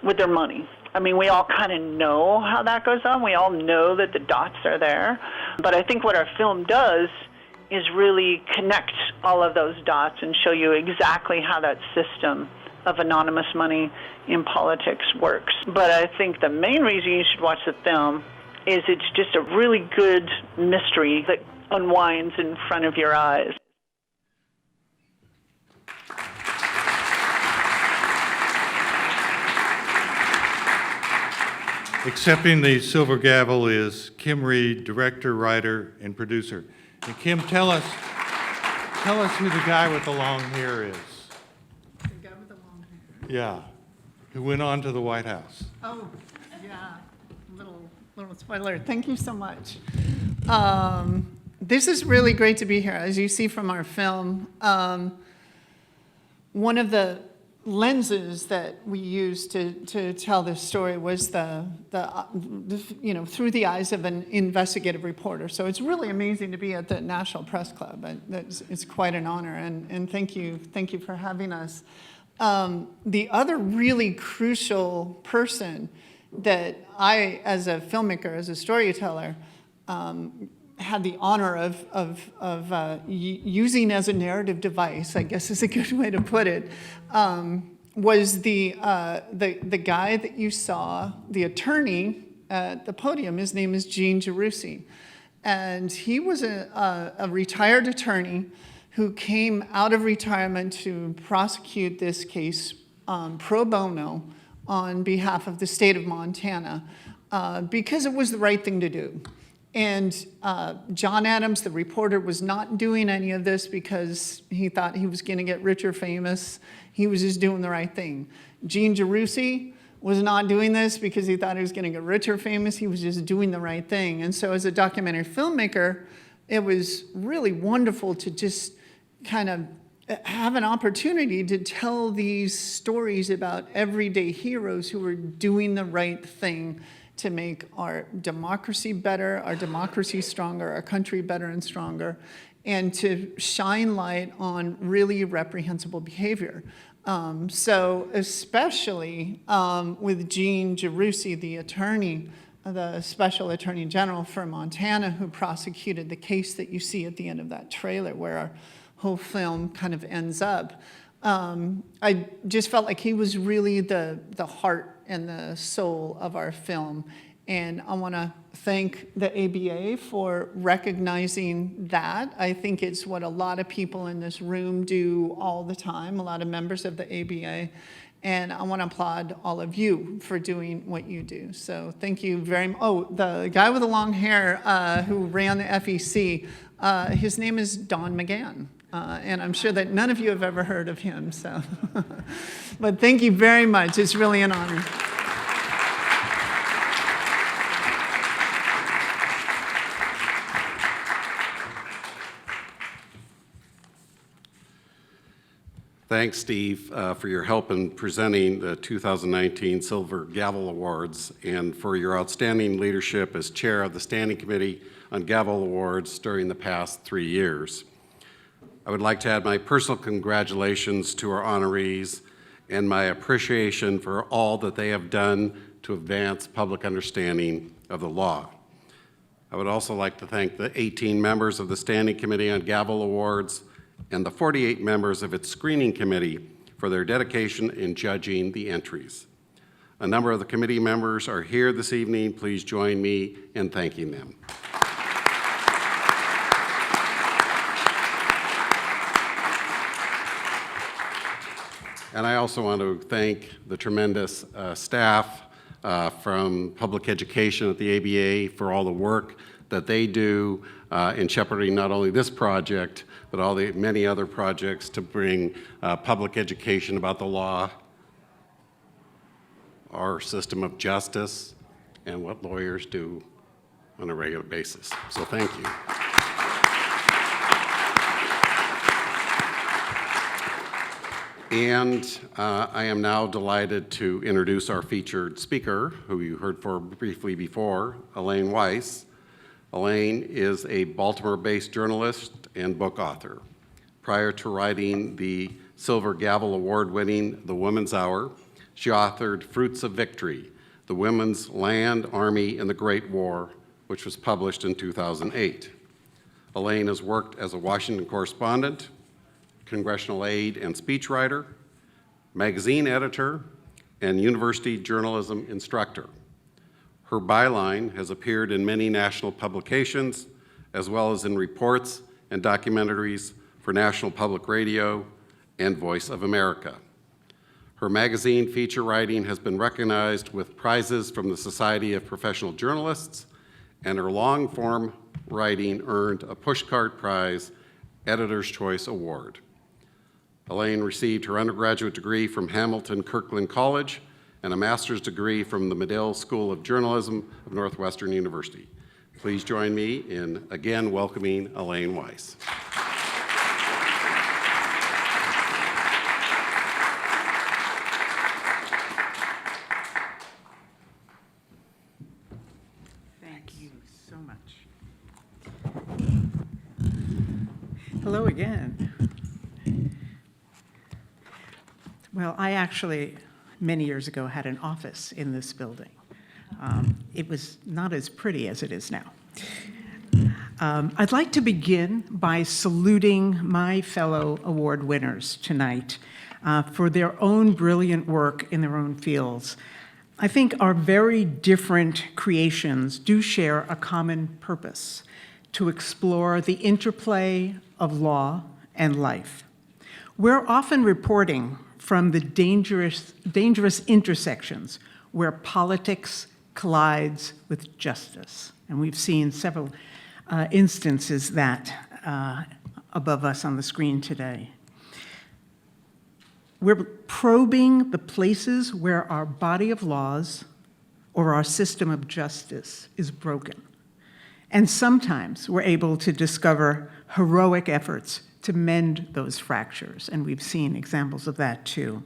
Speaker 33: with their money. I mean, we all kind of know how that goes on. We all know that the dots are there. But I think what our film does is really connect all of those dots and show you exactly how that system of anonymous money in politics works. But I think the main reason you should watch the film is it's just a really good mystery that unwinds in front of your eyes.
Speaker 1: Accepting the Silver Gavel is Kim Reed, director, writer, and producer. And Kim, tell us who the guy with the long hair is.
Speaker 2: The guy with the long hair?
Speaker 1: Yeah, who went on to the White House.
Speaker 2: Oh, yeah, little spoiler. Thank you so much. This is really great to be here. As you see from our film, one of the lenses that we used to tell this story was the through the eyes of an investigative reporter. So it's really amazing to be at the National Press Club. It's quite an honor, and thank you for having us. The other really crucial person that I, as a filmmaker, as a storyteller, had the honor of using as a narrative device, I guess is a good way to put it, was the guy that you saw, the attorney at the podium. His name is Gene Giarrusi. And he was a retired attorney who came out of retirement to prosecute this case pro bono on behalf of the state of Montana because it was the right thing to do. And John Adams, the reporter, was not doing any of this because he thought he was going to get rich or famous. He was just doing the right thing. Gene Giarrusi was not doing this because he thought he was going to get rich or famous. He was just doing the right thing. And so as a documentary filmmaker, it was really wonderful to just kind of have an opportunity to tell these stories about everyday heroes who were doing the right thing to make our democracy better, our democracy stronger, our country better and stronger, and to shine light on really reprehensible behavior. So especially with Gene Giarrusi, the attorney, the Special Attorney General for Montana, who prosecuted the case that you see at the end of that trailer, where our whole film kind of ends up. I just felt like he was really the heart and the soul of our film. And I want to thank the ABA for recognizing that. I think it's what a lot of people in this room do all the time, a lot of members of the ABA. And I want to applaud all of you for doing what you do. So thank you very much. Oh, the guy with the long hair who ran the FEC, his name is Don McGann. And I'm sure that none of you have ever heard of him. So, but thank you very much. It's really an honor.
Speaker 3: Thanks, Steve, for your help in presenting the 2019 Silver Gavel Awards and for your outstanding leadership as chair of the Standing Committee on Gavel Awards during the past 3 years. I would like to add my personal congratulations to our honorees and my appreciation for all that they have done to advance public understanding of the law. I would also like to thank the 18 members of the Standing Committee on Gavel Awards and the 48 members of its screening committee for their dedication in judging the entries. A number of the committee members are here this evening. Please join me in thanking them. And I also want to thank the tremendous staff from public education at the ABA for all the work that they do in shepherding not only this project, but all the many other projects to bring public education about the law, our system of justice, and what lawyers do on a regular basis. So thank you. And I am now delighted to introduce our featured speaker, who you heard for briefly before, Elaine Weiss. Elaine is a Baltimore-based journalist and book author. Prior to writing the Silver Gavel Award-winning The Woman's Hour, she authored Fruits of Victory, The Women's Land, Army, and the Great War, which was published in 2008. Elaine has worked as a Washington correspondent, congressional aide and speechwriter, magazine editor, and university journalism instructor. Her byline has appeared in many national publications, as well as in reports and documentaries for National Public Radio and Voice of America. Her magazine feature writing has been recognized with prizes from the Society of Professional Journalists, and her long-form writing earned a Pushcart Prize Editor's Choice Award. Elaine received her undergraduate degree from Hamilton Kirkland College and a master's degree from the Medill School of Journalism of Northwestern University. Please join me in again welcoming Elaine Weiss.
Speaker 4: Thank you so much. Hello again. Well, I actually, many years ago, had an office in this building. It was not as pretty as it is now. I'd like to begin by saluting my fellow award winners tonight for their own brilliant work in their own fields. I think our very different creations do share a common purpose: to explore the interplay of law and life. We're often reporting from the dangerous intersections where politics collides with justice. And we've seen several instances that above us on the screen today. We're probing the places where our body of laws or our system of justice is broken. And sometimes we're able to discover heroic efforts to mend those fractures, and we've seen examples of that too.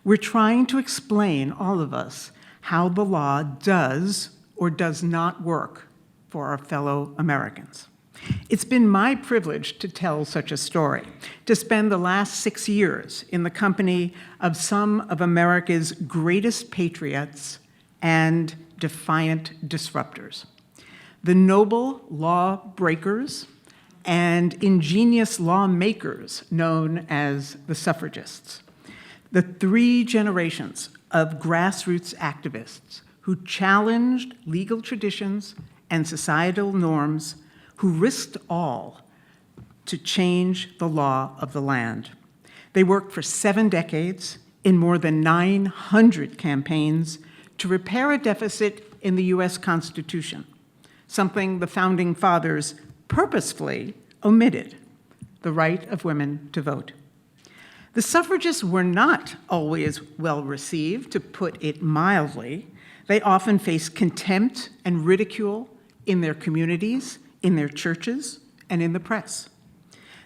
Speaker 4: We're trying to explain, all of us, how the law does or does not work for our fellow Americans. It's been my privilege to tell such a story, to spend the last 6 years in the company of some of America's greatest patriots and defiant disruptors. The noble law breakers and ingenious lawmakers known as the suffragists. The 3 generations of grassroots activists who challenged legal traditions and societal norms, who risked all to change the law of the land. They worked for 7 decades in more than 900 campaigns to repair a deficit in the US Constitution, something the Founding Fathers purposefully omitted: the right of women to vote. The suffragists were not always well received, to put it mildly. They often faced contempt and ridicule in their communities, in their churches, and in the press.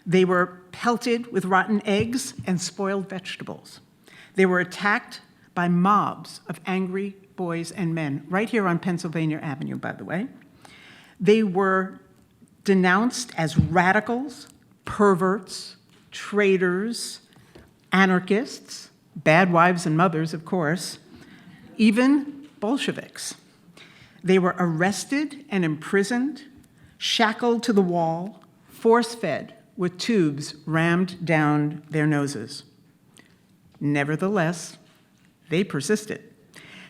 Speaker 4: They were pelted with rotten eggs and spoiled vegetables. They were attacked by mobs of angry boys and men, right here on Pennsylvania Avenue, by the way. They were denounced as radicals, perverts, traitors, anarchists, bad wives and mothers, of course, even Bolsheviks. They were arrested and imprisoned, shackled to the wall, force-fed with tubes rammed down their noses. Nevertheless, they persisted.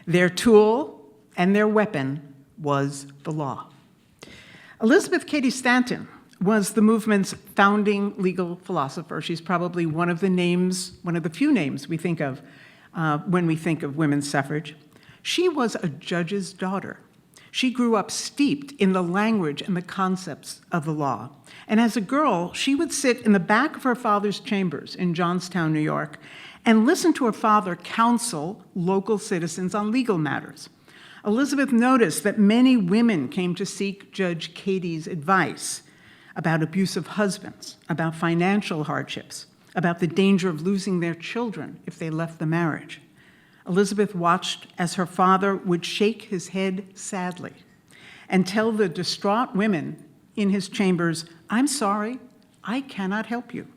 Speaker 4: Their tool and their weapon was the law. Elizabeth Cady Stanton was the movement's founding legal philosopher. She's probably one of the few names we think of when we think of women's suffrage. She was a judge's daughter. She grew up steeped in the language and the concepts of the law. And as a girl, she would sit in the back of her father's chambers in Johnstown, New York, and listen to her father counsel local citizens on legal matters. Elizabeth noticed that many women came to seek Judge Cady's advice about abusive husbands, about financial hardships, about the danger of losing their children if they left the marriage. Elizabeth watched as her father would shake his head sadly and tell the distraught women in his chambers, "I'm sorry, I cannot help you.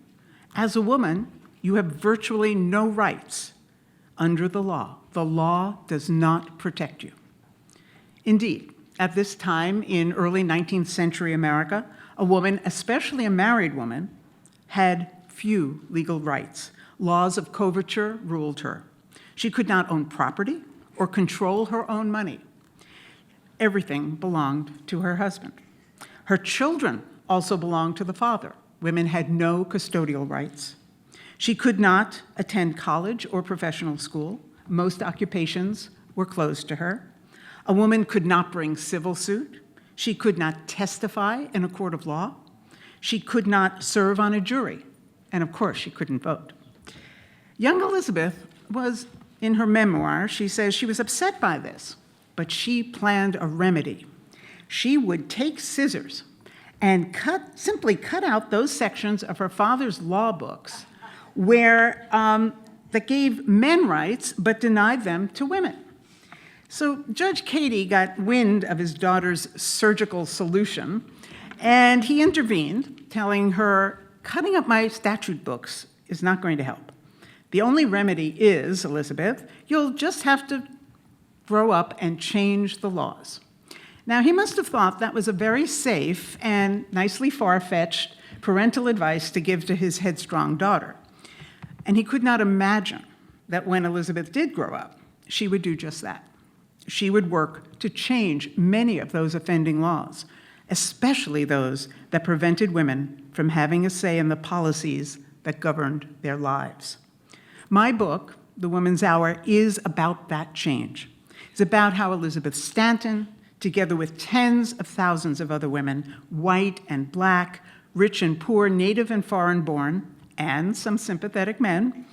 Speaker 4: As a woman, you have virtually no rights under the law. The law does not protect you." Indeed, at this time in early 19th century America, a woman, especially a married woman, had few legal rights. Laws of coverture ruled her. She could not own property or control her own money. Everything belonged to her husband. Her children also belonged to the father. Women had no custodial rights. She could not attend college or professional school. Most occupations were closed to her. A woman could not bring civil suit. She could not testify in a court of law. She could not serve on a jury. And of course, she couldn't vote. Young Elizabeth was, in her memoir, she says she was upset by this, but she planned a remedy. She would take scissors and simply cut out those sections of her father's law books where that gave men rights but denied them to women. So Judge Cady got wind of his daughter's surgical solution, and he intervened, telling her, "Cutting up my statute books is not going to help. The only remedy is, Elizabeth, you'll just have to grow up and change the laws." Now, he must have thought that was a very safe and nicely far-fetched parental advice to give to his headstrong daughter. And he could not imagine that when Elizabeth did grow up, she would do just that. She would work to change many of those offending laws, especially those that prevented women from having a say in the policies that governed their lives. My book, The Woman's Hour, is about that change. It's about how Elizabeth Stanton, together with tens of thousands of other women, white and black, rich and poor, native and foreign-born, and some sympathetic men,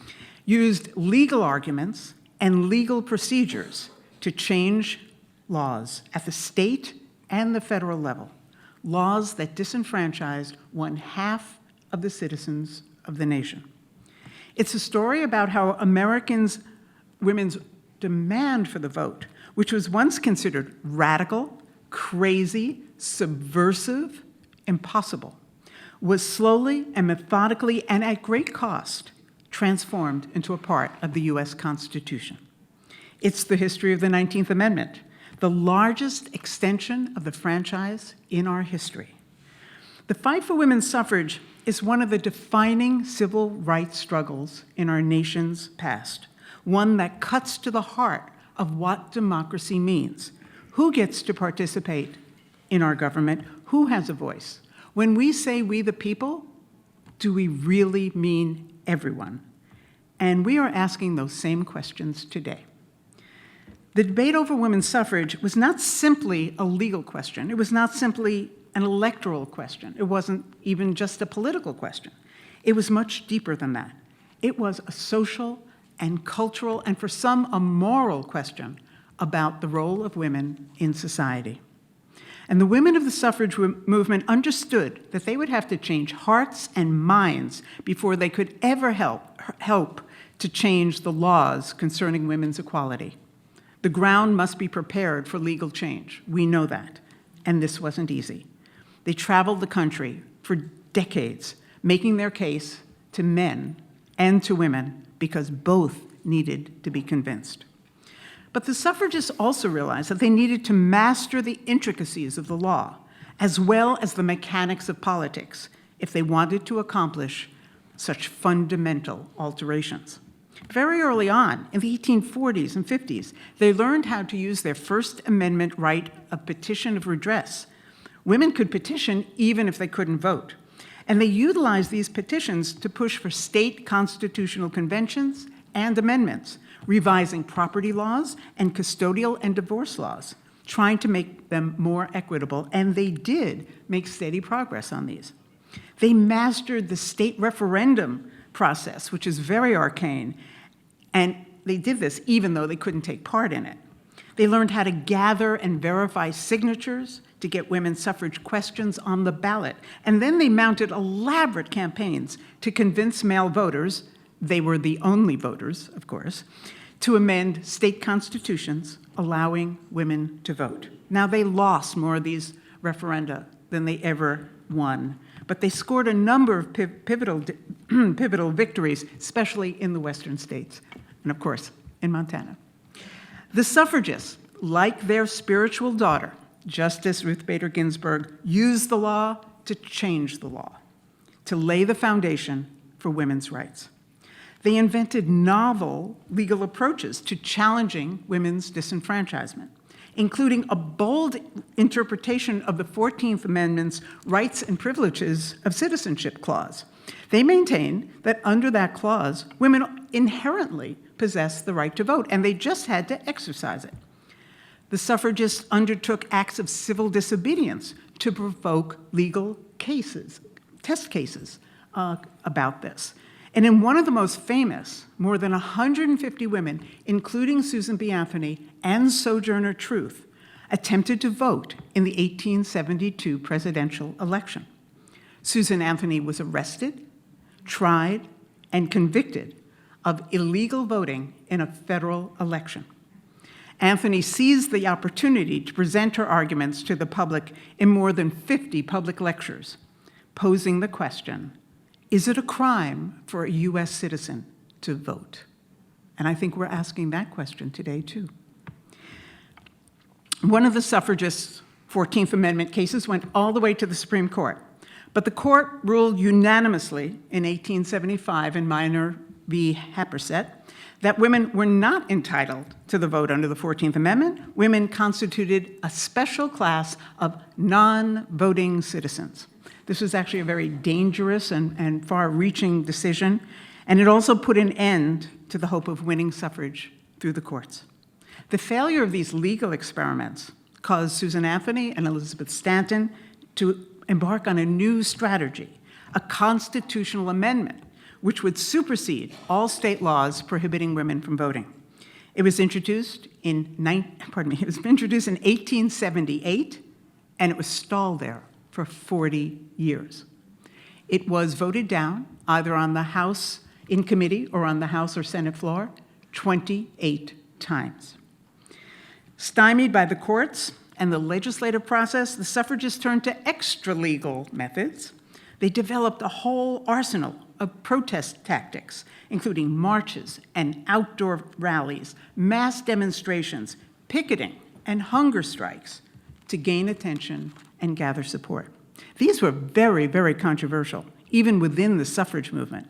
Speaker 4: used legal arguments and legal procedures to change laws at the state and the federal level, laws that disenfranchised 1/2 of the citizens of the nation. It's a story about how women's demand for the vote, which was once considered radical, crazy, subversive, impossible, was slowly and methodically and at great cost transformed into a part of the US Constitution. It's the history of the 19th Amendment, the largest extension of the franchise in our history. The fight for women's suffrage is one of the defining civil rights struggles in our nation's past, one that cuts to the heart of what democracy means. Who gets to participate in our government? Who has a voice? When we say we the people, do we really mean everyone? And we are asking those same questions today. The debate over women's suffrage was not simply a legal question. It was not simply an electoral question. It wasn't even just a political question. It was much deeper than that. It was a social and cultural, and for some, a moral question about the role of women in society. And the women of the suffrage movement understood that they would have to change hearts and minds before they could ever help to change the laws concerning women's equality. The ground must be prepared for legal change. We know that. And this wasn't easy. They traveled the country for decades, making their case to men and to women because both needed to be convinced. But the suffragists also realized that they needed to master the intricacies of the law, as well as the mechanics of politics, if they wanted to accomplish such fundamental alterations. Very early on, in the 1840s and 50s, they learned how to use their First Amendment right of petition of redress. Women could petition even if they couldn't vote. And they utilized these petitions to push for state constitutional conventions and amendments, revising property laws and custodial and divorce laws, trying to make them more equitable, and they did make steady progress on these. They mastered the state referendum process, which is very arcane, and they did this even though they couldn't take part in it. They learned how to gather and verify signatures to get women's suffrage questions on the ballot, and then they mounted elaborate campaigns to convince male voters, they were the only voters, of course, to amend state constitutions allowing women to vote. Now, they lost more of these referenda than they ever won, but they scored a number of pivotal victories, especially in the western states, and of course, in Montana. The suffragists, like their spiritual daughter, Justice Ruth Bader Ginsburg, used the law to change the law, to lay the foundation for women's rights. They invented novel legal approaches to challenging women's disenfranchisement, including a bold interpretation of the 14th Amendment's rights and privileges of citizenship clause. They maintained that under that clause, women inherently possess the right to vote, and they just had to exercise it. The suffragists undertook acts of civil disobedience to provoke legal cases, test cases about this. And in one of the most famous, more than 150 women, including Susan B. Anthony and Sojourner Truth, attempted to vote in the 1872 presidential election. Susan Anthony was arrested, tried, and convicted of illegal voting in a federal election. Anthony seized the opportunity to present her arguments to the public in more than 50 public lectures, posing the question, is it a crime for a U.S. citizen to vote? And I think we're asking that question today, too. One of the suffragists' 14th Amendment cases went all the way to the Supreme Court, but the court ruled unanimously in 1875 in Minor v. Happersett that women were not entitled to the vote under the 14th Amendment. Women constituted a special class of non-voting citizens. This was actually a very dangerous and far-reaching decision, and it also put an end to the hope of winning suffrage through the courts. The failure of these legal experiments caused Susan Anthony and Elizabeth Stanton to embark on a new strategy, a constitutional amendment, which would supersede all state laws prohibiting women from voting. It was introduced in 1878, and it was stalled there for 40 years. It was voted down either on the House in committee or on the House or Senate floor 28 times. Stymied by the courts and the legislative process, the suffragists turned to extra-legal methods. They developed a whole arsenal of protest tactics, including marches and outdoor rallies, mass demonstrations, picketing, and hunger strikes to gain attention and gather support. These were very, very controversial, even within the suffrage movement.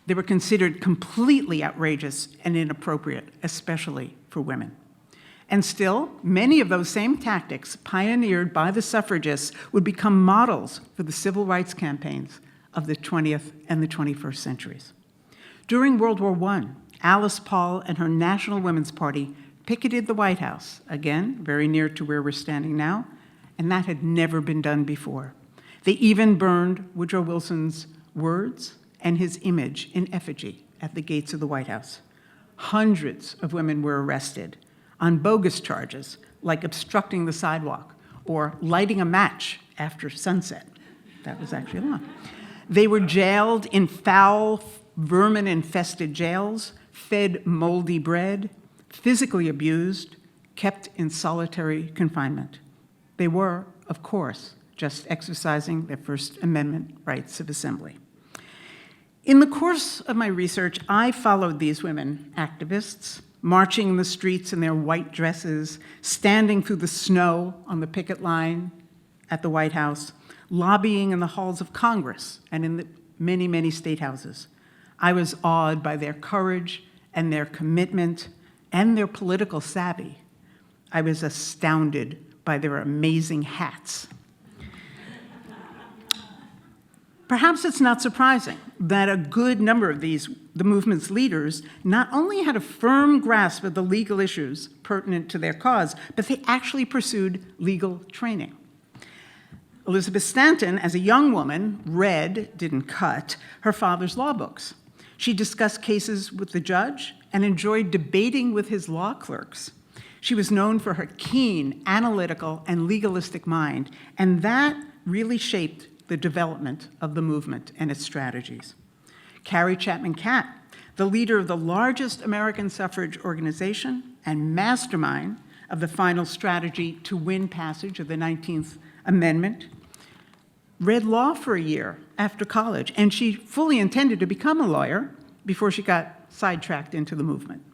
Speaker 4: They were considered completely outrageous and inappropriate, especially for women. And still, many of those same tactics pioneered by the suffragists would become models for the civil rights campaigns of the 20th and the 21st centuries. During World War I, Alice Paul and her National Women's Party picketed the White House, again, very near to where we're standing now, and that had never been done before. They even burned Woodrow Wilson's words and his image in effigy at the gates of the White House. Hundreds of women were arrested on bogus charges like obstructing the sidewalk or lighting a match after sunset. That was actually a law. They were jailed in foul, vermin-infested jails, fed moldy bread, physically abused, kept in solitary confinement. They were, of course, just exercising their First Amendment rights of assembly. In the course of my research, I followed these women activists, marching in the streets in their white dresses, standing through the snow on the picket line at the White House, lobbying in the halls of Congress and in the many, many state houses. I was awed by their courage and their commitment and their political savvy. I was astounded by their amazing hats. Perhaps it's not surprising that a good number of the movement's leaders not only had a firm grasp of the legal issues pertinent to their cause, but they actually pursued legal training. Elizabeth Stanton, as a young woman, read, didn't cut, her father's law books. She discussed cases with the judge and enjoyed debating with his law clerks. She was known for her keen, analytical, and legalistic mind, and that really shaped the development of the movement and its strategies. Carrie Chapman Catt, the leader of the largest American suffrage organization and mastermind of the final strategy to win passage of the 19th Amendment, read law for a year after college, and she fully intended to become a lawyer before she got sidetracked into the movement.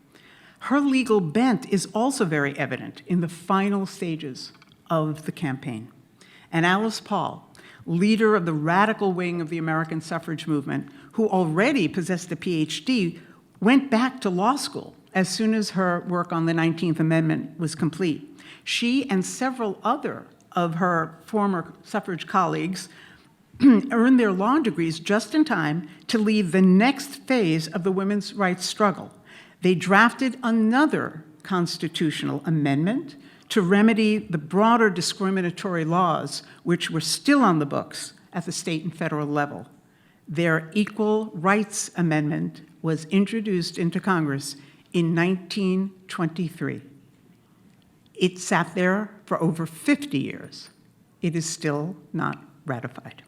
Speaker 4: Her legal bent is also very evident in the final stages of the campaign. And Alice Paul, leader of the radical wing of the American suffrage movement, who already possessed a PhD, went back to law school as soon as her work on the 19th Amendment was complete. She and several other of her former suffrage colleagues earned their law degrees just in time to lead the next phase of the women's rights struggle. They drafted another constitutional amendment to remedy the broader discriminatory laws which were still on the books at the state and federal level. Their Equal Rights Amendment was introduced into Congress in 1923. It sat there for over 50 years. It is still not ratified.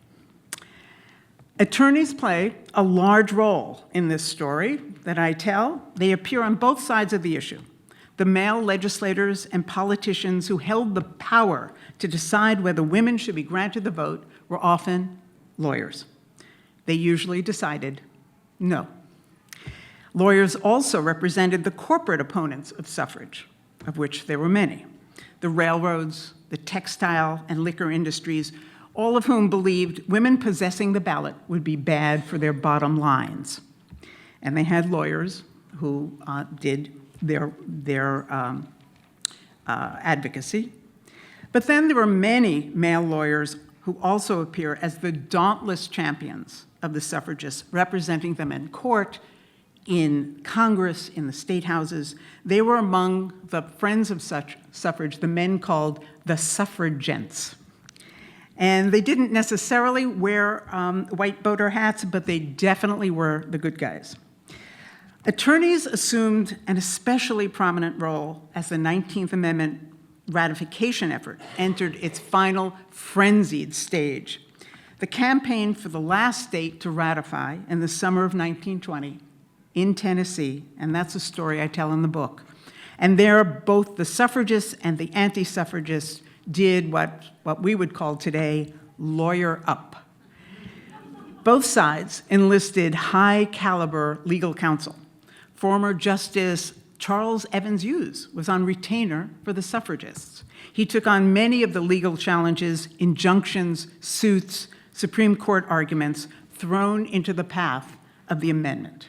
Speaker 4: Attorneys play a large role in this story that I tell. They appear on both sides of the issue. The male legislators and politicians who held the power to decide whether women should be granted the vote were often lawyers. They usually decided no. Lawyers also represented the corporate opponents of suffrage, of which there were many. The railroads, the textile and liquor industries, all of whom believed women possessing the ballot would be bad for their bottom lines. And they had lawyers who did their advocacy. But then there were many male lawyers who also appear as the dauntless champions of the suffragists, representing them in court, in Congress, in the state houses. They were among the friends of suffrage, the men called the suffragents. And they didn't necessarily wear white voter hats, but they definitely were the good guys. Attorneys assumed an especially prominent role as the 19th Amendment ratification effort entered its final frenzied stage. The campaign for the last state to ratify in the summer of 1920 in Tennessee, and that's a story I tell in the book. And there, both the suffragists and the anti-suffragists did what we would call today lawyer up. Both sides enlisted high-caliber legal counsel. Former Justice Charles Evans Hughes was on retainer for the suffragists. He took on many of the legal challenges, injunctions, suits, Supreme Court arguments thrown into the path of the amendment.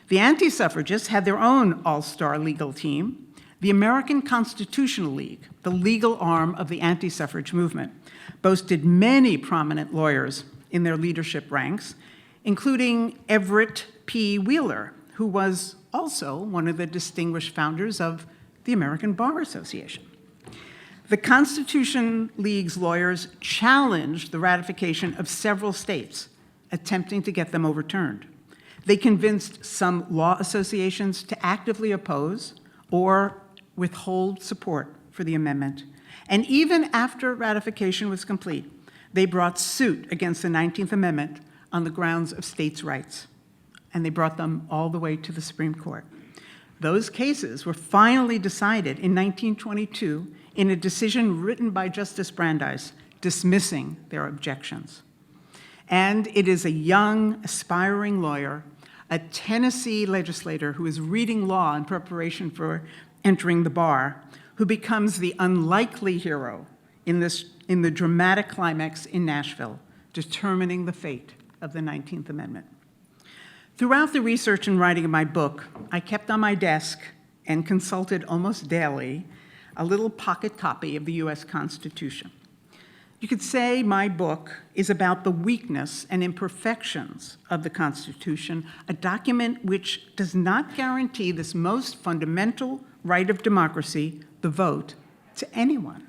Speaker 4: The anti-suffragists had their own all-star legal team, the American Constitutional League, the legal arm of the anti-suffrage movement, boasted many prominent lawyers in their leadership ranks, including Everett P. Wheeler, who was also one of the distinguished founders of the American Bar Association. The Constitution League's lawyers challenged the ratification of several states, attempting to get them overturned. They convinced some law associations to actively oppose or withhold support for the amendment. And even after ratification was complete, they brought suit against the 19th Amendment on the grounds of states' rights. And they brought them all the way to the Supreme Court. Those cases were finally decided in 1922 in a decision written by Justice Brandeis dismissing their objections. And it is a young, aspiring lawyer, a Tennessee legislator who is reading law in preparation for entering the bar, who becomes the unlikely hero in the dramatic climax in Nashville, determining the fate of the 19th Amendment. Throughout the research and writing of my book, I kept on my desk and consulted almost daily a little pocket copy of the US Constitution. You could say my book is about the weakness and imperfections of the Constitution, a document which does not guarantee this most fundamental right of democracy, the vote, to anyone.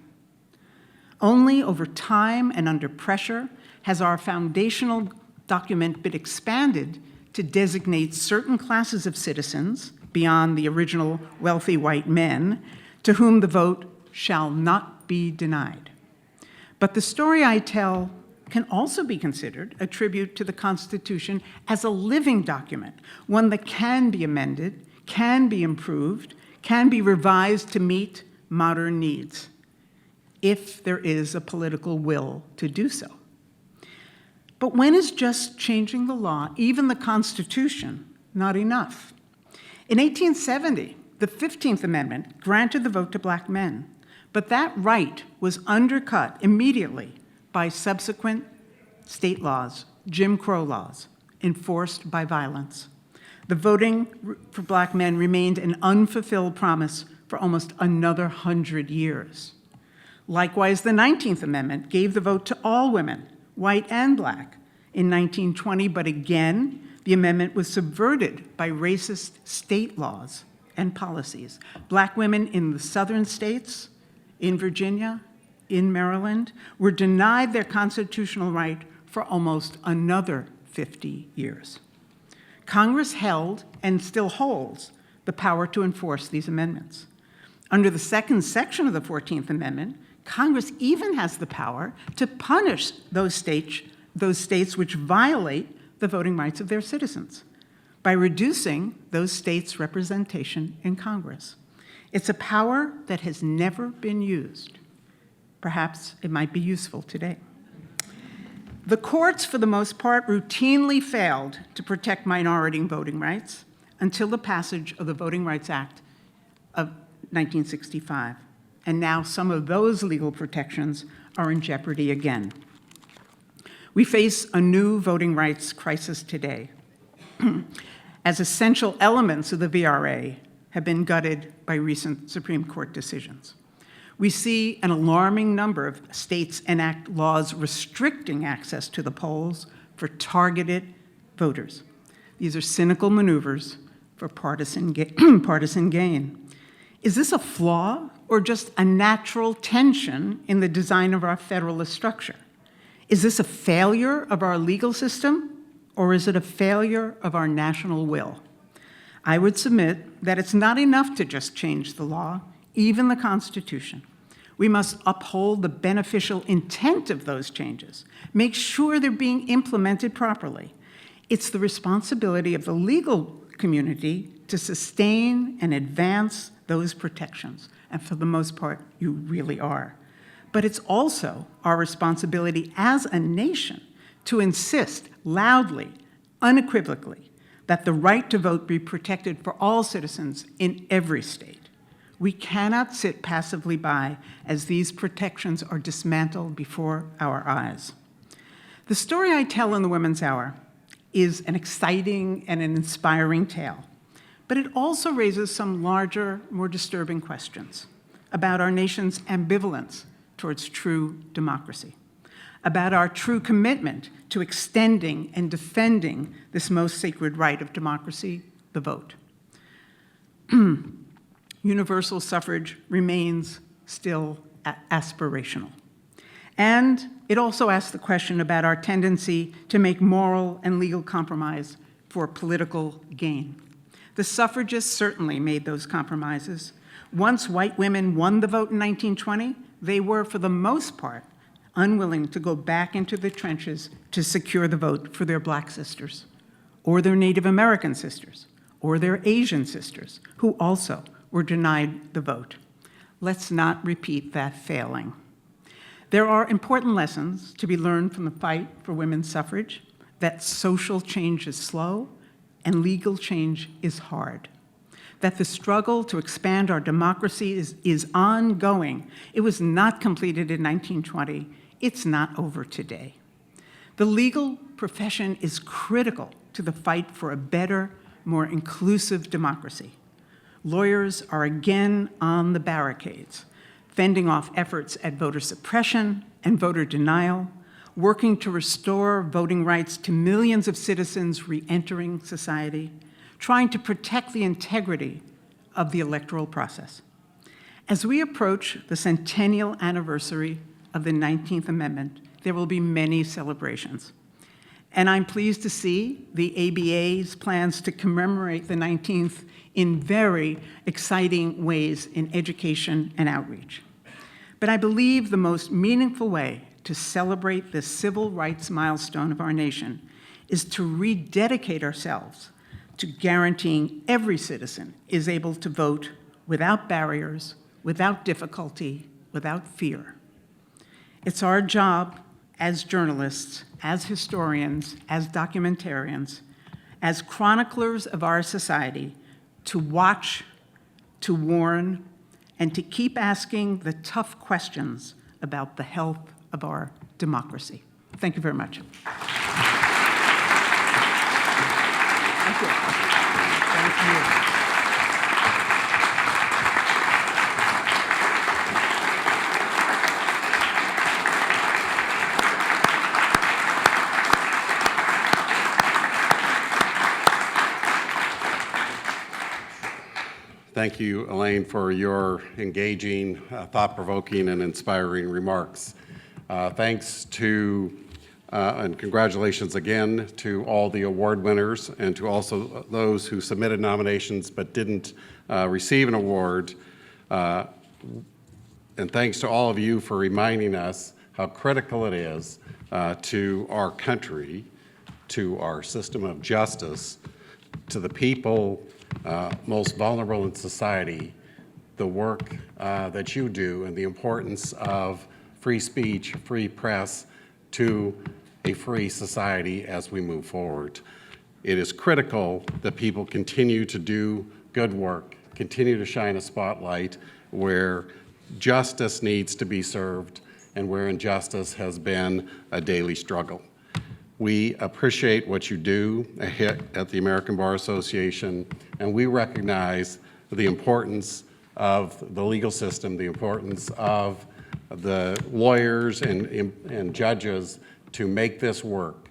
Speaker 4: Only over time and under pressure has our foundational document been expanded to designate certain classes of citizens, beyond the original wealthy white men, to whom the vote shall not be denied. But the story I tell can also be considered a tribute to the Constitution as a living document, one that can be amended, can be improved, can be revised to meet modern needs, if there is a political will to do so. But when is just changing the law, even the Constitution, not enough? In 1870, the 15th Amendment granted the vote to Black men, but that right was undercut immediately by subsequent state laws, Jim Crow laws, enforced by violence. The voting for Black men remained an unfulfilled promise for almost another 100 years. Likewise, the 19th Amendment gave the vote to all women, white and Black, in 1920, but again, the amendment was subverted by racist state laws and policies. Black women in the southern states, in Virginia, in Maryland, were denied their constitutional right for almost another 50 years. Congress held and still holds the power to enforce these amendments. Under the second section of the 14th Amendment, Congress even has the power to punish those states which violate the voting rights of their citizens by reducing those states' representation in Congress. It's a power that has never been used. Perhaps it might be useful today. The courts, for the most part, routinely failed to protect minority voting rights until the passage of the Voting Rights Act of 1965. And now some of those legal protections are in jeopardy again. We face a new voting rights crisis today, as essential elements of the VRA have been gutted by recent Supreme Court decisions. We see an alarming number of states enact laws restricting access to the polls for targeted voters. These are cynical maneuvers for partisan gain. Is this a flaw or just a natural tension in the design of our federalist structure? Is this a failure of our legal system, or is it a failure of our national will? I would submit that it's not enough to just change the law, even the Constitution. We must uphold the beneficial intent of those changes, make sure they're being implemented properly. It's the responsibility of the legal community to sustain and advance those protections, and for the most part, you really are. But it's also our responsibility as a nation to insist loudly, unequivocally, that the right to vote be protected for all citizens in every state. We cannot sit passively by as these protections are dismantled before our eyes. The story I tell in the Women's Hour is an exciting and an inspiring tale, but it also raises some larger, more disturbing questions about our nation's ambivalence towards true democracy, about our true commitment to extending and defending this most sacred right of democracy, the vote. Universal suffrage remains still aspirational. And it also asks the question about our tendency to make moral and legal compromise for political gain. The suffragists certainly made those compromises. Once white women won the vote in 1920, they were, for the most part, unwilling to go back into the trenches to secure the vote for their black sisters, or their Native American sisters, or their Asian sisters, who also were denied the vote. Let's not repeat that failing. There are important lessons to be learned from the fight for women's suffrage, that social change is slow and legal change is hard, that the struggle to expand our democracy is ongoing. It was not completed in 1920. It's not over today. The legal profession is critical to the fight for a better, more inclusive democracy. Lawyers are again on the barricades, fending off efforts at voter suppression and voter denial, working to restore voting rights to millions of citizens re-entering society, trying to protect the integrity of the electoral process. As we approach the centennial anniversary of the 19th Amendment, there will be many celebrations. And I'm pleased to see the ABA's plans to commemorate the 19th in very exciting ways in education and outreach. But I believe the most meaningful way to celebrate this civil rights milestone of our nation is to rededicate ourselves to guaranteeing every citizen is able to vote without barriers, without difficulty, without fear. It's our job as journalists, as historians, as documentarians, as chroniclers of our society to watch, to warn, and to keep asking the tough questions about the health of our democracy. Thank you very much. Thank you. Thank you.
Speaker 3: Thank you, Elaine, for your engaging, thought-provoking, and inspiring remarks. Thanks to, and congratulations again to all the award winners and to also those who submitted nominations but didn't receive an award. And thanks to all of you for reminding us how critical it is to our country, to our system of justice, to the people most vulnerable in society, the work that you do and the importance of free speech, free press to a free society as we move forward. It is critical that people continue to do good work, continue to shine a spotlight where justice needs to be served and where injustice has been a daily struggle. We appreciate what you do at the American Bar Association, and we recognize the importance of the legal system, the importance of the lawyers and judges to make this work.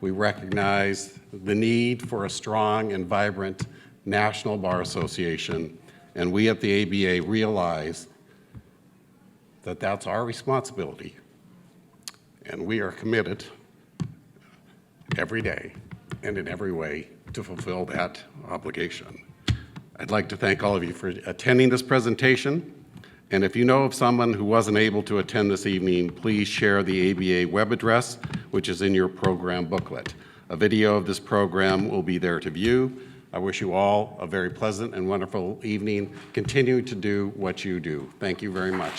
Speaker 3: We recognize the need for a strong and vibrant National Bar Association, and we at the ABA realize that that's our responsibility, and we are committed every day and in every way to fulfill that obligation. I'd like to thank all of you for attending this presentation. And if you know of someone who wasn't able to attend this evening, please share the ABA web address, which is in your program booklet. A video of this program will be there to view. I wish you all a very pleasant and wonderful evening. Continue to do what you do. Thank you very much.